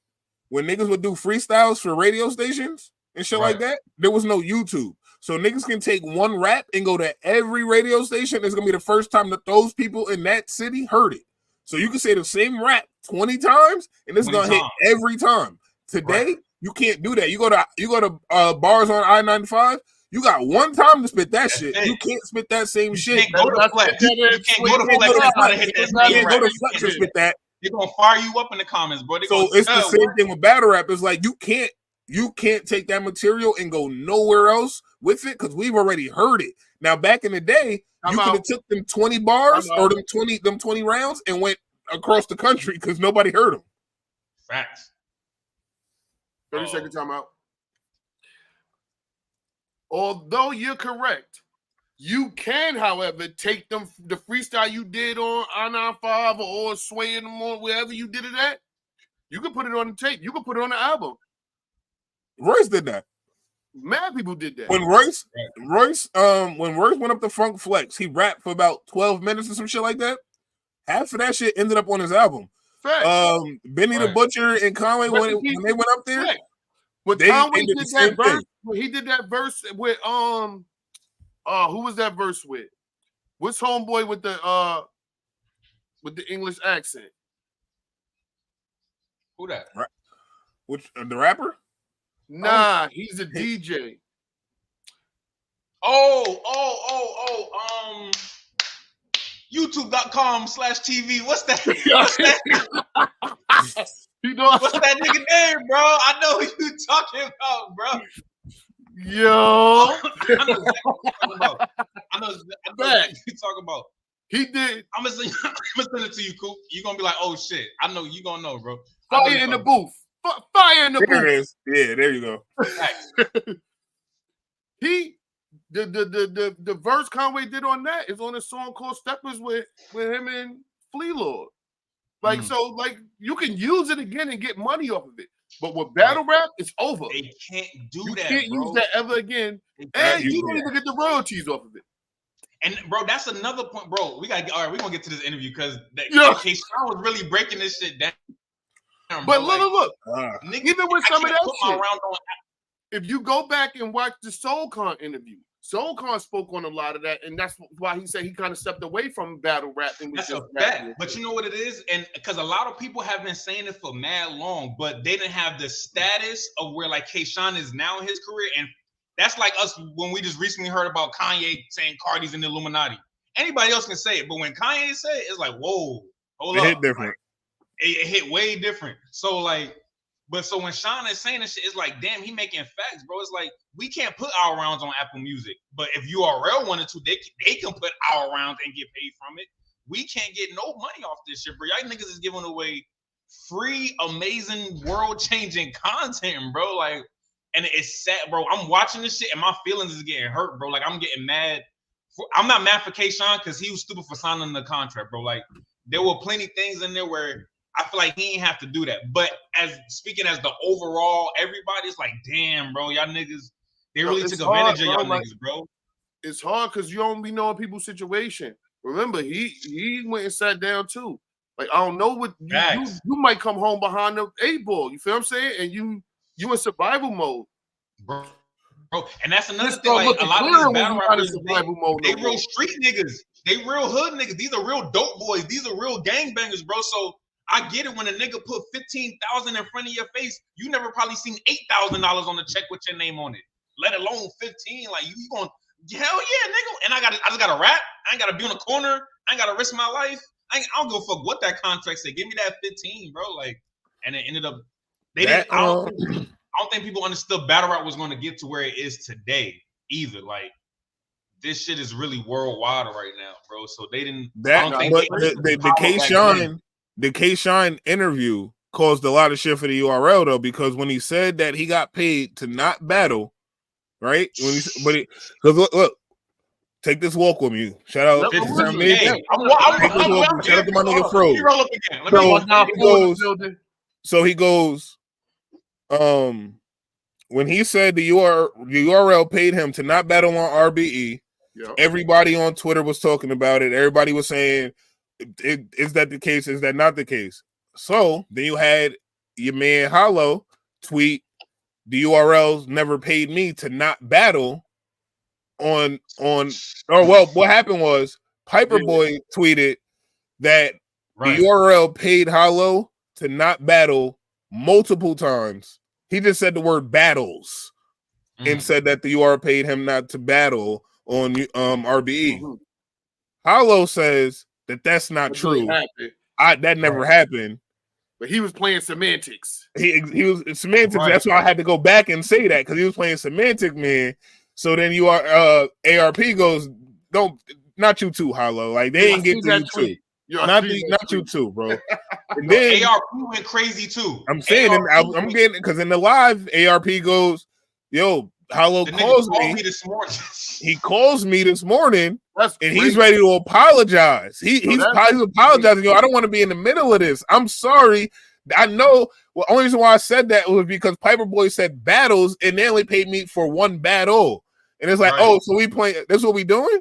When niggas would do freestyles for radio stations and shit like that, there was no YouTube. So niggas can take one rap and go to every radio station. It's gonna be the first time that those people in that city heard it. So you can say the same rap 20 times and it's gonna hit every time. Today, you can't do that. You go to bars on I-95. You got one time to spit that shit. You can't spit that same shit. You can't go to Flex. You can't go to Flex and spit that. They're gonna fire you up in the comments, bro. So it's the same thing with battle rap. It's like you can't take that material and go nowhere else with it because we've already heard it. Now back in the day, you could have took them 20 bars or them 20 rounds and went across the country because nobody heard them. Facts. 30-second timeout. Although you're correct, you can, however, take the freestyle you did on I-95 or swaying them on wherever you did it at. You can put it on the tape. You can put it on the album. Royce did that. Mad people did that. When Royce went up to Funk Flex, he rapped for about 12 minutes or some shit like that. Half of that shit ended up on his album. Benny the Butcher and Conway when they went up there. When Conway did that verse, when he did that verse with who was that verse with? What's homeboy with the English accent? Who that? Which the rapper? Nah, he's a DJ. YouTube.com/TV. What's that? What's that nigga name, bro? I know who you talking about, bro. Yo. I know what you talking about. He did. I'm gonna send it to you, Coop. You're gonna be like, oh shit. I know you gonna know, bro. Fire in the booth. Fire in the booth. There it is. Yeah, there you go. The verse Conway did on that is on a song called Steppers with him and Flea Lord. Like, so, like, you can use it again and get money off of it. But with battle rap, it's over. They can't do you that, can't bro. use that ever again. And you don't even get the royalties off of it. And, bro, that's another point, bro. We're going to get to this interview because K-Sean was really breaking this shit down. But look. Even with some of that shit, if you go back and watch the SoulCon interview, SoulCon spoke on a lot of that, and that's why he said he kind of stepped away from battle rap. That's a fact. But you know what it is? And because a lot of people have been saying it for mad long, but they didn't have the status of where like K-Sean is now in his career. And that's like us when we just recently heard about Kanye saying Cardi's in the Illuminati. Anybody else can say it, but when Kanye said it, it's like, whoa, hold up. It hit different. It hit way different. So like, But so when Sean is saying this shit, it's like, damn, he making facts, bro. It's like we can't put our rounds on Apple Music, but if URL wanted to, they can put our rounds and get paid from it. We can't get no money off this shit, bro. Y'all niggas is giving away free, amazing, world-changing content, bro. Like, and it's sad, bro. I'm watching this shit and my feelings is getting hurt, bro. Like, I'm getting mad. I'm not mad for K-Sean because he was stupid for signing the contract, bro. Like, there were plenty things in there where I feel like he ain't have to do that. But as speaking as the overall, everybody's like, damn, bro, y'all niggas, they really took advantage of y'all niggas, bro. It's hard because you don't be knowing people's situation. Remember, he went and sat down too. Like, I don't know what you might come home behind the 8 ball. You feel what I'm saying? And you in survival mode, bro. And that's another thing. Like, a lot of these battle rappers, they real street niggas. They real hood niggas. These are real dope boys. These are real gangbangers, bro. So I get it when a nigga put $15,000 in front of your face. You never probably seen $8,000 on the check with your name on it, let alone 15. Like, you going, hell yeah, nigga. And I just gotta rap. I ain't gotta be on the corner. I ain't gotta risk my life. I don't give a fuck what that contract say. Give me that 15, bro. Like, and it ended up I don't think people understood battle rap was going to get to where it is today either. Like, this shit is really worldwide right now, bro. So they didn't. The K-Shine interview caused a lot of shit for the URL though, because when he said that he got paid to not battle, right? Look, take this walk with me. Shout out. Shout out to my nigga Fro. So he goes. When he said the URL paid him to not battle on RBE, everybody on Twitter was talking about it. Everybody was saying, is that the case? Is that not the case? So then you had your man Hollow tweet, the URLs never paid me to not battle what happened was Piper Boy tweeted that the URL paid Hollow to not battle multiple times. He just said the word battles and said that the URL paid him not to battle on RBE. Mm-hmm. Hollow says that that's not true. That never happened. But he was playing semantics. He was semantics. Right. That's why I had to go back and say that, because he was playing semantic, man. So then ARP goes, not you too, Hollow. Like, they ain't get to you too. Not you too, bro. And then ARP went crazy too. I'm saying, I'm getting, because in the live, ARP goes, yo, Hollow calls me this morning. He calls me this morning, and he's ready to apologize. He's apologizing. Yo, I don't want to be in the middle of this. I'm sorry. I know. Well, only reason why I said that was because Piper Boy said battles, and they only paid me for one battle. And it's like, oh, so we playing. That's what we doing.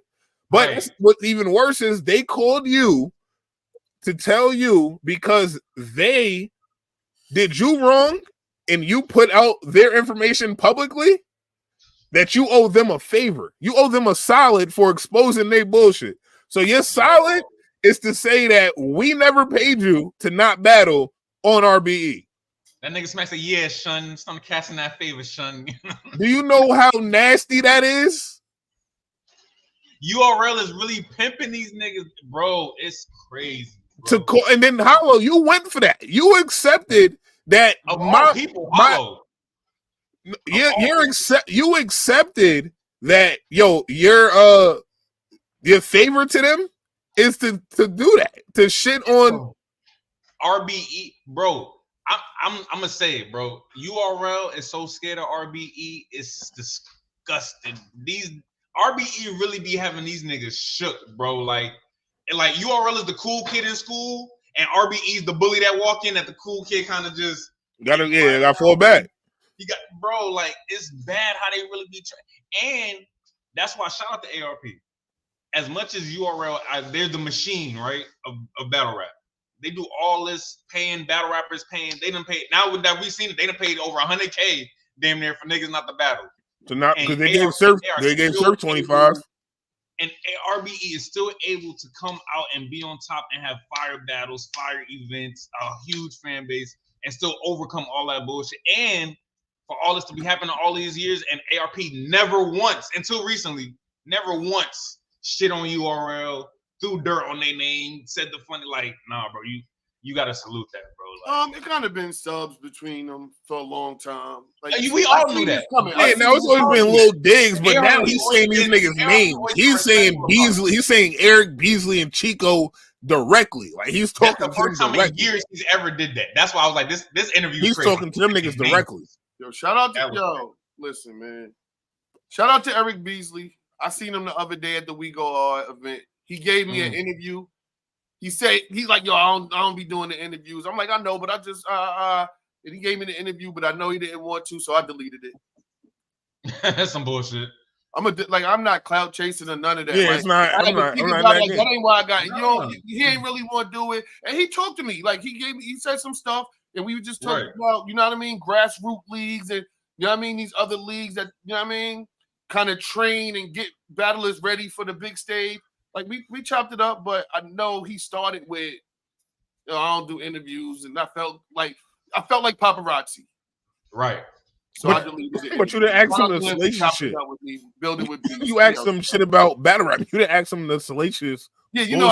But what's even worse is they called you to tell you, because they did you wrong and you put out their information publicly, that you owe them a favor. You owe them a solid for exposing their bullshit. So your solid is to say that we never paid you to not battle on RBE. That nigga Smack said, yeah, Shun, stop casting that favor, Shun. Do you know how nasty that is? URL is really pimping these niggas, bro. It's crazy. Bro. And then Hollow, you went for that. You accepted that. You accepted that. Yo, your favor to them is to do that, to shit on RBE, bro. I'm gonna say it, bro. URL is so scared of RBE. It's disgusting. These RBE really be having these niggas shook, bro. Like URL is the cool kid in school, and RBE is the bully that walk in that the cool kid kind of just got fall back. You got, bro, like, it's bad how they really be and that's why shout out to ARP. As much as URL, they're the machine, right, of battle rap. They do all this paying battle rappers, they done paid. Now that we've seen it, they done paid over $100K damn near for niggas not to battle. So not because they gave Surf 25. And RBE is still able to come out and be on top and have fire battles, fire events, a huge fan base, and still overcome all that bullshit. And for all this to be happening all these years, and ARP never once, until recently, never once shit on URL, threw dirt on their name, said the funny, like, nah, bro, you gotta salute that, bro. Like, it kind of been subs between them for a long time. Like we all knew that. Yeah, now it's always been little digs, but now he's saying these niggas' names. He's saying Beasley. He's saying Eric Beasley and Chico directly. Like he's talking That's the first time in years he's ever did that. That's why I was like, this interview. He's crazy. talking to them niggas directly. Yo, shout out to listen, man. Shout out to Eric Beasley. I seen him the other day at the We Go Hard event. He gave me an interview. He said he's like, yo, I don't be doing the interviews. I'm like, I know, but I just and he gave me the interview, but I know he didn't want to, so I deleted it. That's some bullshit. I'm not clout chasing or none of that. Yeah, like, it's not. I'm not that ain't why I got it. He ain't really want to do it. And he talked to me. Like he said some stuff, and we were just talking about, you know what I mean, grassroots leagues and you know what I mean, these other leagues that, you know what I mean, kind of train and get battlers ready for the big stage. Like we chopped it up, but I know he started with, I don't do interviews, and I felt like paparazzi. Right. So I deleted it. But you didn't ask him the salacious shit. You asked him shit about battle rap. You didn't ask him the salacious. Yeah, you know,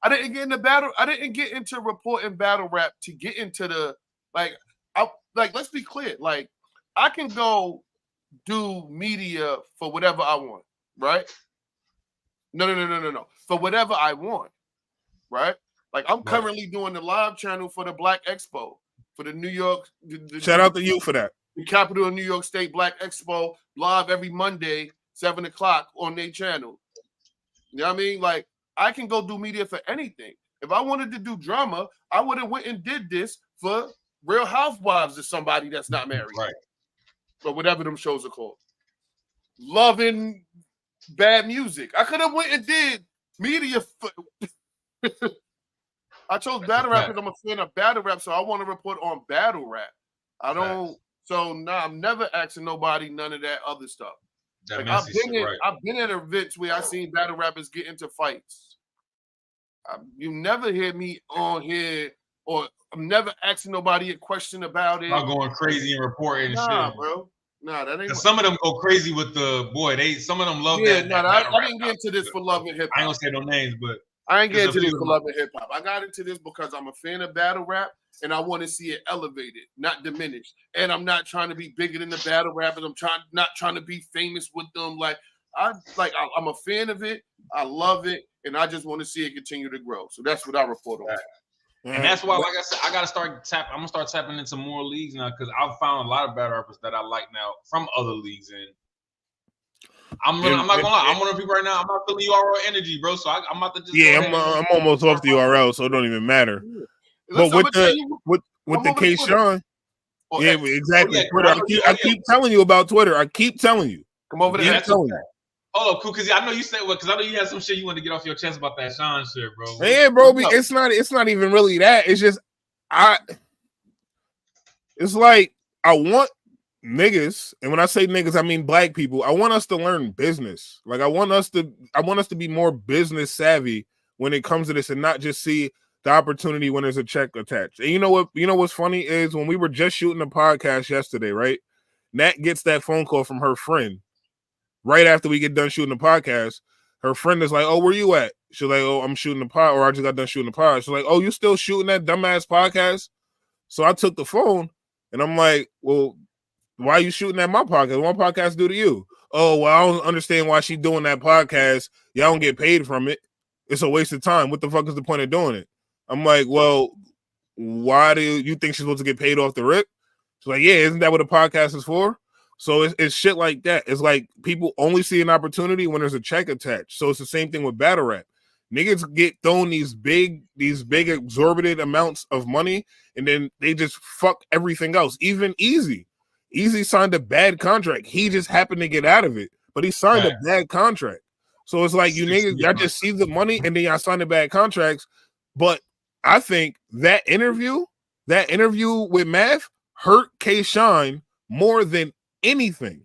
I didn't get into battle. I didn't get into reporting battle rap to get into the let's be clear. Like, I can go do media for whatever I want, right? No. For whatever I want, right? Like, I'm currently doing the live channel for the Black Expo for the New York. Shout out to you for that. The capital of New York State Black Expo, live every Monday, 7:00 on their channel. You know what I mean? Like, I can go do media for anything. If I wanted to do drama, I would have went and did this for Real Housewives or somebody that's not married. Right. Or whatever them shows are called. Loving bad music. I could have went and did media for I chose battle rap because I'm a fan of battle rap, so I want to report on battle rap. I don't. So I'm never asking nobody none of that other stuff. Like, I've been at events where I seen battle rappers get into fights. You never hear me on here, or I'm never asking nobody a question about it. Not going crazy and reporting and shit, bro. Nah, that ain't. Some of them go crazy with the boy. Some of them love that. I didn't get into this for love and hip hop. I ain't gonna say no names, but I ain't getting into this for love and hip hop. I got into this because I'm a fan of battle rap and I want to see it elevated, not diminished. And I'm not trying to be bigger than the battle rappers. I'm not trying to be famous with them. I'm a fan of it. I love it, and I just want to see it continue to grow. So that's what I report on. And that's why, like I said, I gotta start tapping. I'm gonna start tapping into more leagues now because I've found a lot of battle rappers that I like now from other leagues. And I'm not gonna lie, I'm one of the people right now. I'm not feeling URL energy, bro. So I'm about to just I'm almost off the URL, so it don't even matter. But with the K-Sean, exactly. Twitter. I keep telling you about Twitter. I keep telling you. Come over there. Hold up, cool. Because I know you said because I know you had some shit you wanted to get off your chest about that Sean shit, bro. Yeah, bro. It's not even really that. It's just it's like I want niggas, and when I say niggas, I mean black people. I want us to learn business. Like I want us to be more business savvy when it comes to this, and not just see the opportunity when there's a check attached. And you know what's funny is when we were just shooting a podcast yesterday, right? Nat gets that phone call from her friend. Right after we get done shooting the podcast, her friend is like, "Oh, where you at?" She's like, "Oh, I'm shooting the pod," or "I just got done shooting the pod." She's like, "Oh, you still shooting that dumbass podcast?" So I took the phone and I'm like, "Well, why are you shooting at my podcast? What my podcast do to you?" "Oh, well, I don't understand why she's doing that podcast. Y'all don't get paid from it. It's a waste of time. What the fuck is the point of doing it?" I'm like, "Well, why do you think she's supposed to get paid off the rip?" She's like, "Yeah, isn't that what a podcast is for?" So it's shit like that. It's like people only see an opportunity when there's a check attached. So it's the same thing with battle rap. Niggas get thrown these big exorbitant amounts of money, and then they just fuck everything else. Even Easy signed a bad contract. He just happened to get out of it, but he signed a bad contract. So it's like you niggas, y'all just see the money and then y'all sign the bad contracts. But I think that interview with Math hurt K-Shine more than anything.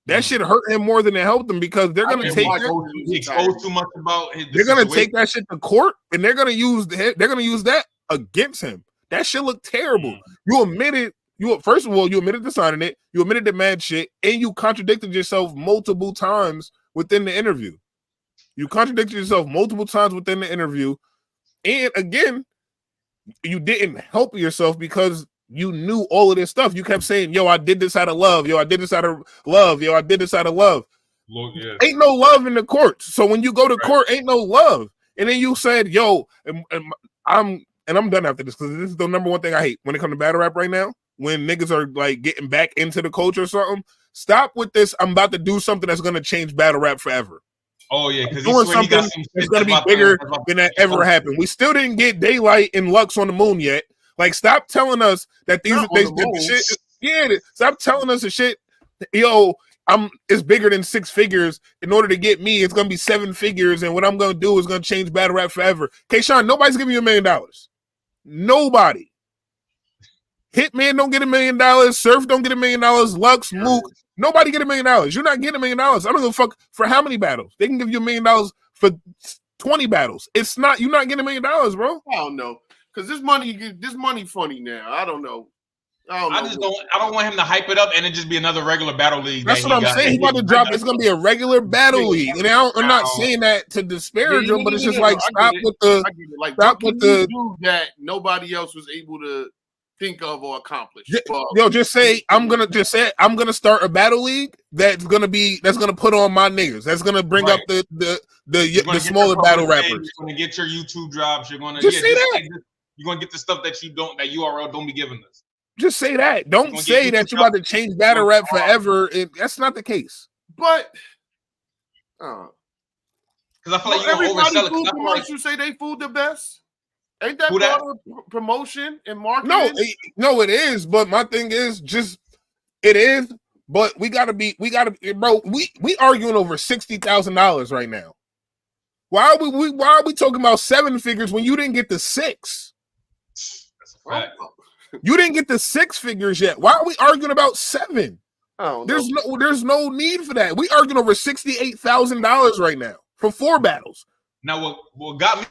That shit hurt him more than it helped him because they're gonna take too much about his they're gonna take that shit to court and they're gonna use that against him. That shit looked terrible. You admitted to signing it, you admitted the mad shit, and you contradicted yourself multiple times within the interview. And again, you didn't help yourself because you knew all of this stuff. You kept saying, yo, I did this out of love. Yo, I did this out of love. Yo, I did this out of love. Lord, yeah. Ain't no love in the courts. So when you go to court, ain't no love. And then you said, yo, and I'm done after this because this is the number one thing I hate when it comes to battle rap right now. When niggas are like getting back into the culture or something, stop with this. I'm about to do something that's going to change battle rap forever. Oh yeah, because doing something that's going to be bigger than that ever happened. We still didn't get Daylight and Lux on the moon yet. Like, stop telling us that these shit. Yeah, stop telling us the shit. Yo, it's bigger than 6 figures. In order to get me, it's going to be 7 figures, and what I'm going to do is going to change battle rap forever. K-Shine, nobody's giving you $1 million. Nobody. Hitman don't get $1 million. Surf don't get $1 million. Lux, Mook, nobody get $1 million. You're not getting $1 million. I don't give a fuck for how many battles. They can give you $1 million for 20 battles. It's not. You're not getting $1 million, bro. I don't know, because this money funny now. I don't know. I don't want him to hype it up and it just be another regular battle league. That's what I'm saying. He's about to drop. It's gonna be a regular battle league, and I'm not saying that to disparage him, but it's just like stop with the that nobody else was able to think of or accomplish. Just say I'm gonna start a battle league that's gonna put on my niggas. That's gonna bring up the smaller battle rappers. You're gonna get your YouTube drops. You're gonna say that. You're gonna get the stuff that URL don't be giving us. Just say that. Don't say that you're about to change battle rap forever. That's not the case. But because I feel like you everybody food commercials say they food the best. Ain't that part of promotion and marketing? No, it is. But my thing is it is. But we gotta be, bro. We arguing over $60,000 right now. Why are we talking about 7 figures when you didn't get the 6? That's a fact. You didn't get the 6 figures yet. Why are we arguing about 7? There's no need for that. We arguing over $68,000 right now for 4 battles. Now what got me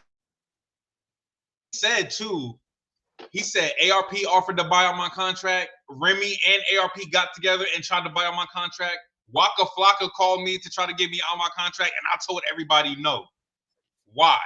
said too, he said ARP offered to buy out my contract. Remy and ARP got together and tried to buy out my contract. Waka Flocka called me to try to get me out my contract, and I told everybody no. Why?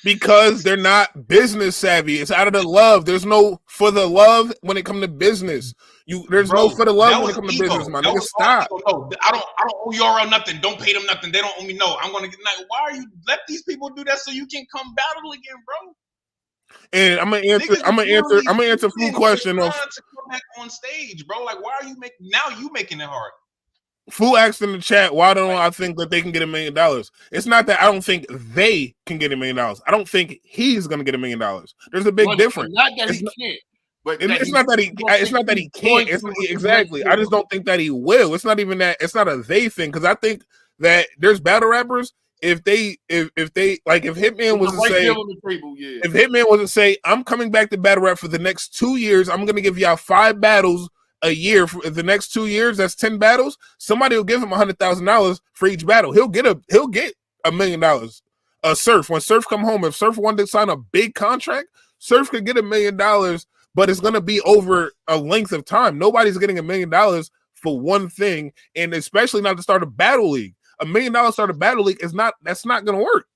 Because they're not business savvy. It's out of the love. There's no for the love when it comes to business. There's no for the love when it comes to business, my nigga. Stop. No, I don't owe URL nothing. Don't pay them nothing. They don't owe me no. I'm gonna get why are you let these people do that so you can come battle again, bro? And I'm gonna answer a full question of to come back on stage, bro. Like, why are you making it hard? Fu asked in the chat, why don't I think that they can get $1 million? It's not that I don't think they can get $1 million. I don't think he's gonna get $1 million. There's a big difference. Not that he can't, but it's not that he can't. Exactly. I just don't think that he will. It's not even that. It's not a they thing, because I think that there's battle rappers. If Hitman was to say, if Hitman was to say, I'm coming back to battle rap for the next 2 years, I'm gonna give y'all 5 battles a year for the next 2 years. That's 10 battles. Somebody will give him $100,000 for each battle. He'll get $1 million. Surf, when Surf come home, if Surf wanted to sign a big contract, Surf could get $1 million, but it's gonna be over a length of time. Nobody's getting $1 million for one thing, and especially not to start a battle league. $1 million start a battle league that's not gonna work.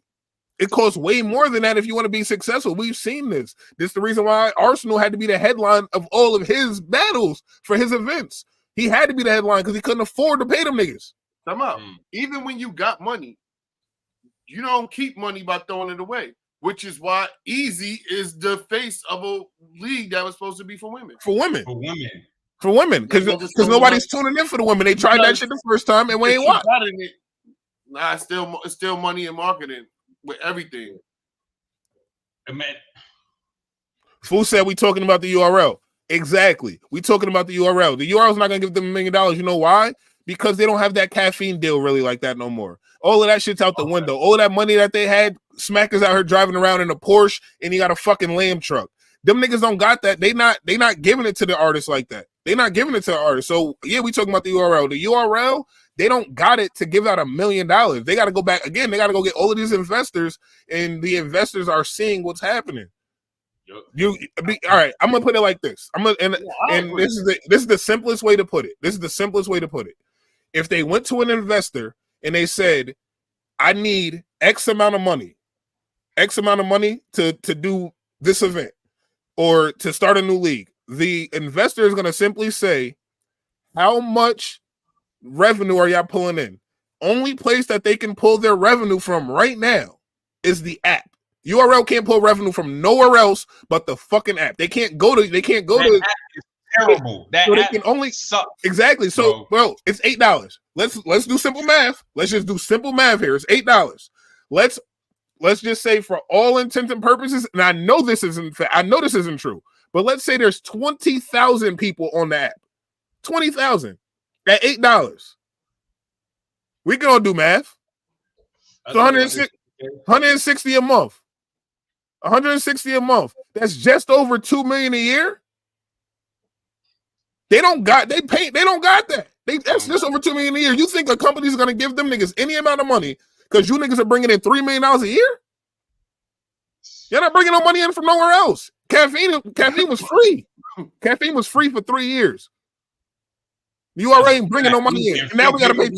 It costs way more than that if you want to be successful. We've seen this. This is the reason why Arsenal had to be the headline of all of his battles for his events. He had to be the headline because he couldn't afford to pay them niggas. Come up. Even when you got money, you don't keep money by throwing it away, which is why Easy is the face of a league that was supposed to be for women. For women. Because nobody's tuning in for the women. They tried that shit the first time and we ain't watch. Nah, it's still money in marketing. With everything. Man. Fool said we talking about the URL. Exactly. We talking about the URL. The URL's not gonna give them $1 million. You know why? Because they don't have that caffeine deal really like that no more. All of that shit's out the window. All of that money that they had, Smack is out here driving around in a Porsche and he got a fucking lamb truck. Them niggas don't got that. They not giving it to the artists like that. They not giving it to the artists. So yeah, we talking about the URL. The URL, they don't got it to give out $1 million. They got to go back again. They got to go get all of these investors, and the investors are seeing what's happening. All right. I'm gonna put it like this. This is the simplest way to put it. If they went to an investor and they said, "I need X amount of money to do this event or to start a new league, the investor is going to simply say, how much revenue are y'all pulling in? Only place that they can pull their revenue from right now is the app. URL can't pull revenue from nowhere else but the fucking app. They can't go to. They can't go that to. App is terrible. That so app they can only sucks. Exactly. So, bro, it's $8. Let's do simple math. Let's just do simple math here. It's $8. Let's just say for all intents and purposes, and I know this isn't true, but let's say there's 20,000 people on the app. 20,000 at $8. We can all do math. So 160 a month. 160 a month. That's just over $2 million a year. They don't got that. That's just over $2 million a year. You think a company's gonna give them niggas any amount of money because you niggas are bringing in $3 million a year? You're not bringing no money in from nowhere else. Caffeine was free. Caffeine was free for 3 years. You already ain't bringing no money in, and now we gotta pay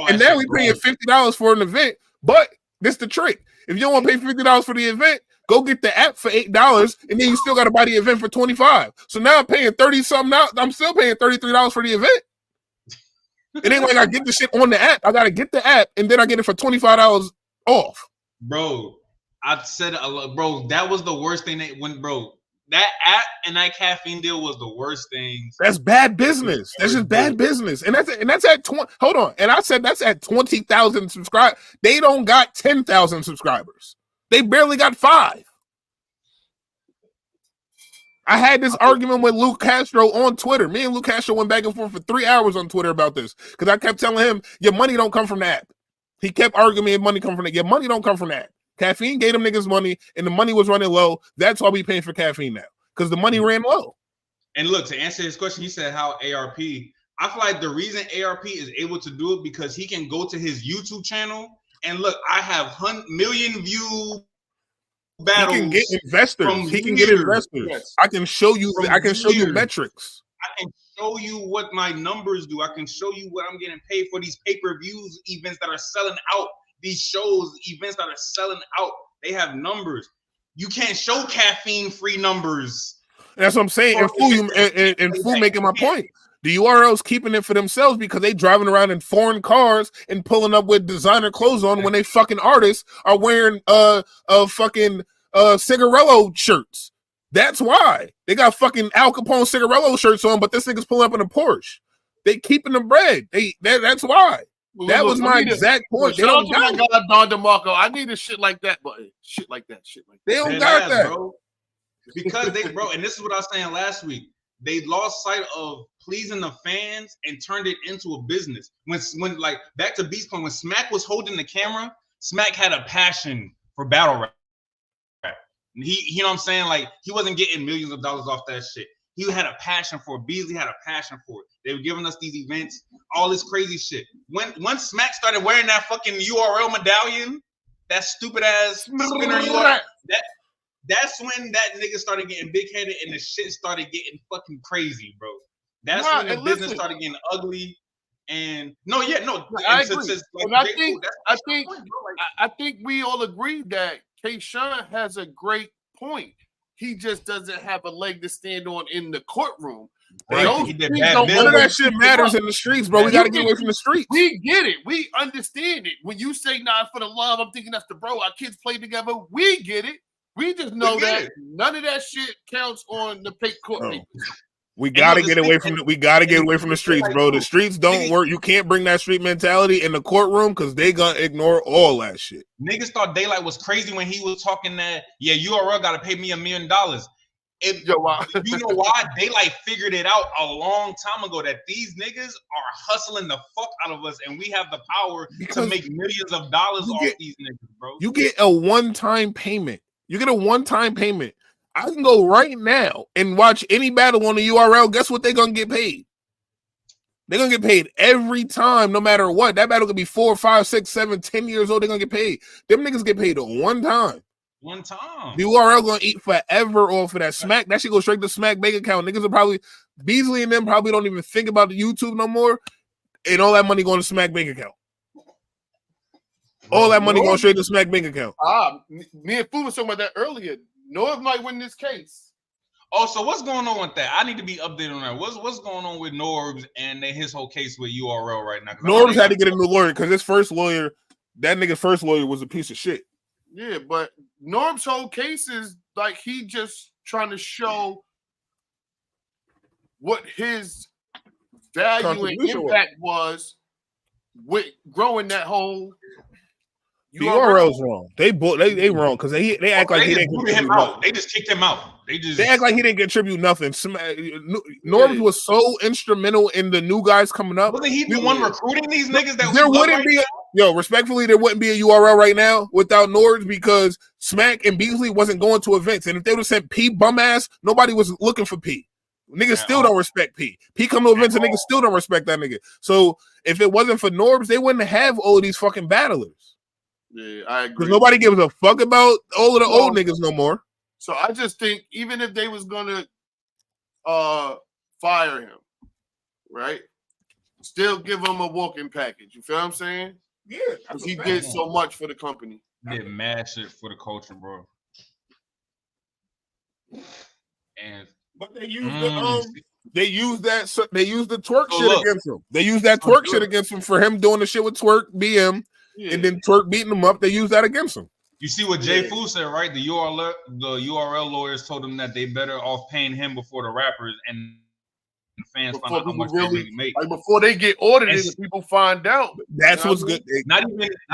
and now we paying $50 for an event. But this the trick: if you don't want to pay $50 for the event, go get the app for $8, and then you still got to buy the event for $25. So now I'm paying $30-something out. I'm still paying $33 for the event. It ain't like I get the shit on the app. I gotta get the app, and then I get it for $25 off. Bro, I said, bro, that was the worst thing that app and that caffeine deal was the worst thing. That's bad business. That's just bad business. And that's at 20. Hold on. And I said that's at 20,000 subscribers. They don't got 10,000 subscribers. They barely got 5. I had this argument with Luke Castro on Twitter. Me and Luke Castro went back and forth for 3 hours on Twitter about this because I kept telling him, your money don't come from the app. He kept arguing your money come from that. Your money don't come from that. Caffeine gave them niggas money, and the money was running low. That's why we paying for caffeine now, because the money ran low. And look, to answer his question, he said how ARP. I feel like the reason ARP is able to do it because he can go to his YouTube channel and look. I have 100 million view battles. He can get investors. He can get investors. Yes. I can show you. I can show you metrics. I can show you what my numbers do. I can show you what I'm getting paid for these pay-per-views events that are selling out. These shows, events that are selling out, they have numbers. You can't show caffeine-free numbers. That's what I'm saying. And Fool making my point. The URL's keeping it for themselves because they driving around in foreign cars and pulling up with designer clothes on when they fucking artists are wearing fucking Cigarello shirts. That's why they got fucking Al Capone Cigarello shirts on, but this nigga's pulling up in a Porsche. They keeping the bread. That's why. That was my exact point. They don't got Don DeMarco. I need a shit like that, but shit like that. They don't got that, bro. Because and this is what I was saying last week. They lost sight of pleasing the fans and turned it into a business. When like back to Beast Point, when Smack was holding the camera, Smack had a passion for battle rap. He, you know what I'm saying? Like he wasn't getting millions of dollars off that shit. He had a passion for it. Beasley had a passion for it. They were giving us these events, all this crazy shit. Once Smack started wearing that fucking URL medallion, that stupid ass spinner URL, that's when that nigga started getting big headed and the shit started getting fucking crazy, bro. That's when the business started getting ugly. And I agree. I think we all agree that K-Shine has a great point. He just doesn't have a leg to stand on in the courtroom. Right. None of that shit matters in the streets, bro. We got to get away from the streets. We get it. We understand it. When you say "nah for the love," I'm thinking that's the bro. Our kids play together. We get it. We just know that none of that shit counts on the court papers. We gotta get away from the streets, bro. The streets don't work. You can't bring that street mentality in the courtroom because they gonna ignore all that shit. Niggas thought Daylight was crazy when he was talking that, yeah, URL gotta pay me $1 million. You know why? Daylight figured it out a long time ago that these niggas are hustling the fuck out of us, and we have the power to make millions of dollars off these niggas, bro. You get a one-time payment. I can go right now and watch any battle on the URL. Guess what? They're going to get paid. They're going to get paid every time, no matter what. That battle could be 4, 5, 6, 7, 10 years old. They're going to get paid. Them niggas get paid one time. One time. The URL going to eat forever off of that Smack. That shit go straight to Smack bank account. Niggas are probably, Beasley and them probably don't even think about the YouTube no more. And all that money going to Smack bank account. All that money going straight to Smack bank account. Me and Fu was talking about that earlier. Norv might win this case. Oh, so what's going on with that? I need to be updated on that. What's going on with Norbs and his whole case with URL right now? Norbs had to get a new lawyer because his first lawyer, that nigga's first lawyer was a piece of shit. Yeah, but Norb's whole case is like he just trying to show what his value and impact was with growing that whole. The URL's wrong. They wrong because they act like he didn't contribute nothing. They just kicked him out. They act like he didn't contribute nothing. Norbs was so instrumental in the new guys coming up. Wasn't he the one recruiting these niggas? That there wouldn't be respectfully, there wouldn't be a URL right now without Norbs because Smack and Beasley wasn't going to events, and if they would have sent P bum ass, nobody was looking for P. Niggas still don't respect P. P come to events and niggas still don't respect that nigga. So if it wasn't for Norbs, they wouldn't have all of these fucking battlers. Yeah, I agree. Because nobody gives a fuck about all of the old niggas no more. So I just think even if they was gonna fire him, right? Still give him a walking package. You feel what I'm saying? Yeah. Because he did so much for the company. Did mad shit for the culture, bro. And but they used they used the twerk shit against him. They used that twerk shit against him for him doing the shit with twerk BM. Yeah. And then Twerk beating him up, they use that against him. You see what Jay Fu said, right? The URL lawyers told him that they better off paying him before the rappers and the fans find out how much they really make. Like before they get audited and people find out. That's what's good. Not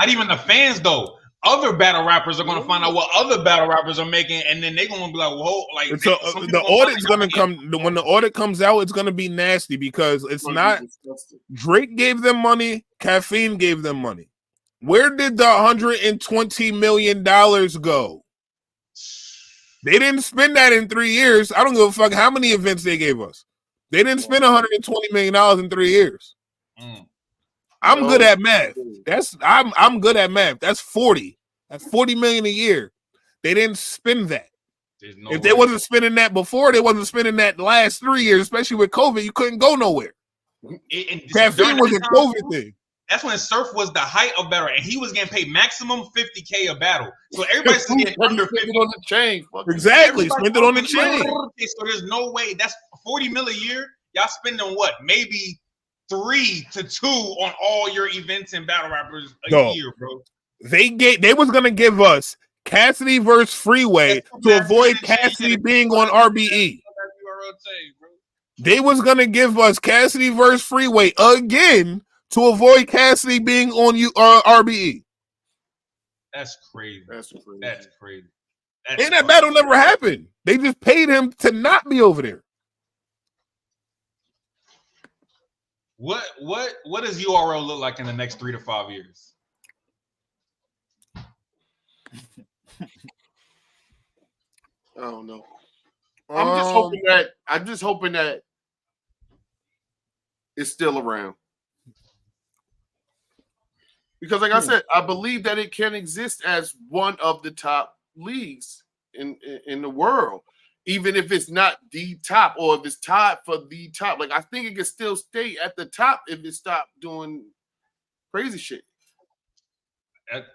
even the fans though. Other battle rappers are gonna find out what other battle rappers are making, and then they're gonna be like, "Whoa!" Like the audit's gonna come. When the audit comes out, it's gonna be nasty because it's not. Drake gave them money. Caffeine gave them money. Where did the $120 million go? They didn't spend that in 3 years. I don't give a fuck how many events they gave us. They didn't spend $120 million in 3 years. I'm good at math. I'm good at math. That's 40. That's $40 million a year. They didn't spend that. If they wasn't spending that before, they wasn't spending that the last 3 years, especially with COVID. You couldn't go nowhere. Caffeine was a COVID thing. That's when Surf was the height of battle, and he was getting paid maximum $50K a battle. So everybody's getting under 50 on the chain. Exactly, spend it on the chain. So there's no way. That's $40 million a year. Y'all spending what? Maybe 3 to 2 on all your events and battle rappers a year, bro. They was gonna give us Cassidy versus Freeway to avoid Cassidy being on RBE. They was gonna give us Cassidy versus Freeway again to avoid Cassidy being on RBE. That's crazy. That's crazy. And that battle never happened. They just paid him to not be over there. What does URL look like in the next 3 to 5 years? I don't know. I'm just hoping that it's still around. Because, like I said, I believe that it can exist as one of the top leagues in the world, even if it's not the top or if it's tied for the top. Like, I think it can still stay at the top if it stopped doing crazy shit.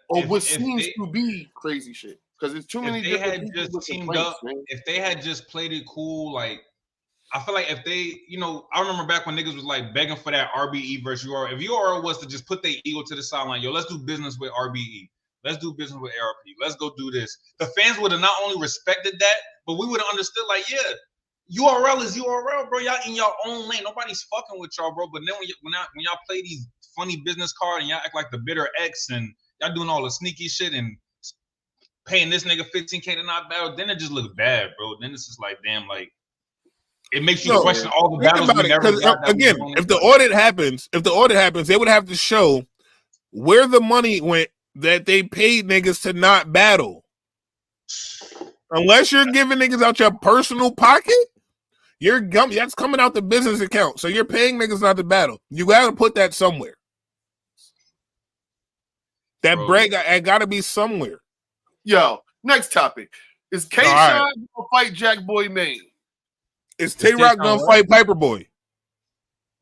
What seems to be crazy shit. Because it's too many different people. If they had just teamed up, if they had just played it cool, like, I feel like if they, I remember back when niggas was like begging for that RBE versus URL. If URL was to just put their ego to the sideline, yo, let's do business with RBE. Let's do business with ARP. Let's go do this. The fans would have not only respected that, but we would have understood, like, yeah, URL is URL, bro. Y'all in your own lane. Nobody's fucking with y'all, bro. But then when y'all play these funny business cards and y'all act like the bitter ex and y'all doing all the sneaky shit and paying this nigga $15K to not battle, then it just looks bad, bro. Then it's just like, damn, like, it makes you question all the battles we never got. Again, if the audit happens, they would have to show where the money went that they paid niggas to not battle. Unless you're giving niggas out your personal pocket, that's coming out the business account. So you're paying niggas not to battle. You gotta put that somewhere. That bread gotta be somewhere. Yo, next topic. Is K-Shine gonna fight Jack Boy Maine? Is Tay-Rock gonna fight Piper Boy?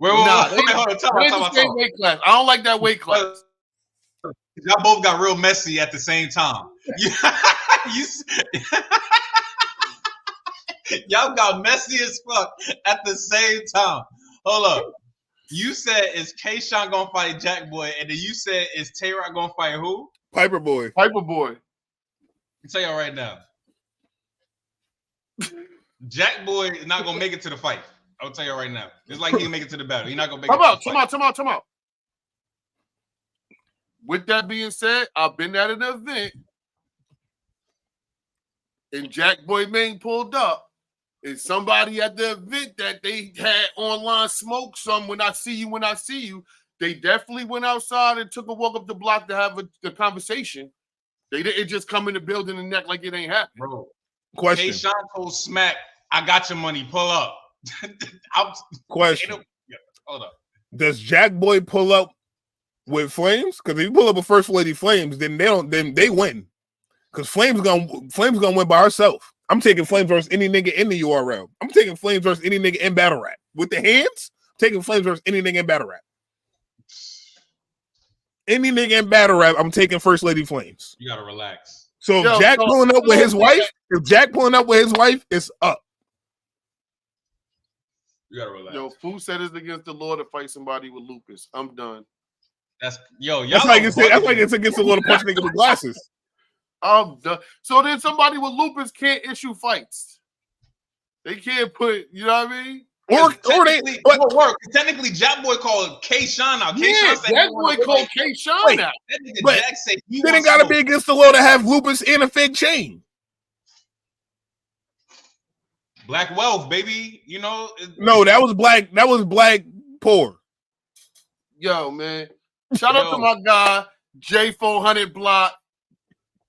Hold on, talk about. Weight class. I don't like that weight class. Y'all both got real messy at the same time. Y'all got messy as fuck at the same time. Hold up. You said is K-Shon gonna fight Jack Boy, and then you said is Tay-Rock gonna fight who? Piper Boy. Piper Boy. I'll tell y'all right now. Jack Boy is not gonna make it to the fight. I'll tell you right now. It's like he'll make it to the battle. He's not gonna make it to the fight. Come out. With that being said, I've been at an event and Jack Boy Maine pulled up. And somebody at the event that they had online smoke some when I see you. They definitely went outside and took a walk up the block to have the conversation. They didn't just come in the building and act like it ain't happening. Bro, Question. K-Shon told Smack, I got your money, pull up. Question. Hold up. Does Jack Boy pull up with Flames? Because if you pull up with First Lady Flames, then they win. Because Flames gonna win by herself. I'm taking Flames versus any nigga in the URL. I'm taking Flames versus any nigga in battle rap. With the hands, I'm taking Flames versus any nigga in battle rap. Any nigga in battle rap, I'm taking First Lady Flames. You gotta relax. So if Jack pulling up with his wife, it's up. You gotta relax. Yo, Fu said it's against the law to fight somebody with lupus. I'm done. That's like it's against the law to punch nigga with glasses. I'm done. So then somebody with lupus can't issue fights. They can't put, you know what I mean? Technically, Jack Boy called K-Shon out. Yeah, Jack Boy called K-Shon out. Jack said he then it gotta be against the law to have lupus and a fake chain. Black wealth, baby. You know. No, that was black poor. Yo, man. Shout out to my guy, J400 Block.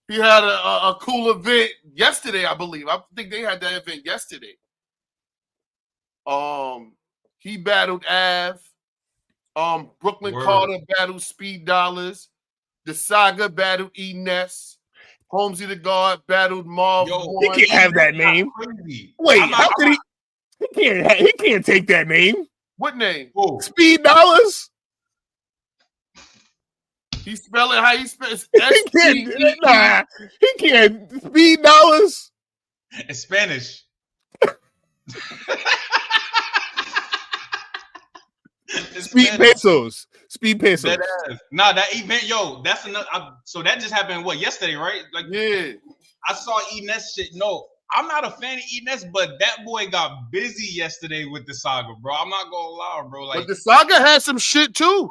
He had a cool event yesterday, I believe. I think they had that event yesterday. He battled Av. Brooklyn Carter battled Speed Dollars. The Saga battled E-Ness. Holmesy the God battled Marv. He can't have that name. Wait, how could he? He can't take that name. What name? Oh. Speed Dollars. He spell it how he spells. He can't. Speed Dollars. It's Spanish. Speed Pesos. Speed Pesos. Nah, that event, that's another. So that just happened. Yesterday, right? Like, yeah. I saw E-Ness shit. No, I'm not a fan of E-Ness, but that boy got busy yesterday with the Saga, bro. I'm not gonna lie, bro. Like, but the Saga had some shit too.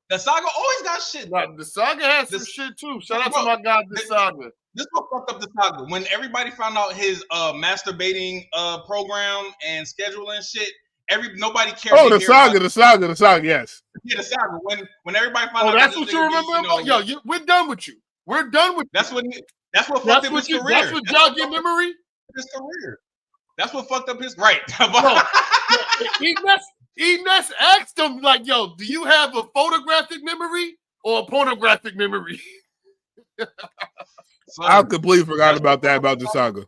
The Saga always got shit. The Saga has some shit too. Shout out to my guy, the Saga. This is what fucked up the Saga. When everybody found out his masturbating program and schedule and shit, nobody cared. Oh, the Saga, yes. Yeah, the Saga. When everybody found out, that's what you remember. We're done with you. We're done with. That's what fucked up his career. That's what jogged your memory. His career. That's what fucked up his right. E-Ness asked him, like, yo, do you have a photographic memory or a pornographic memory? I completely forgot about the Saga.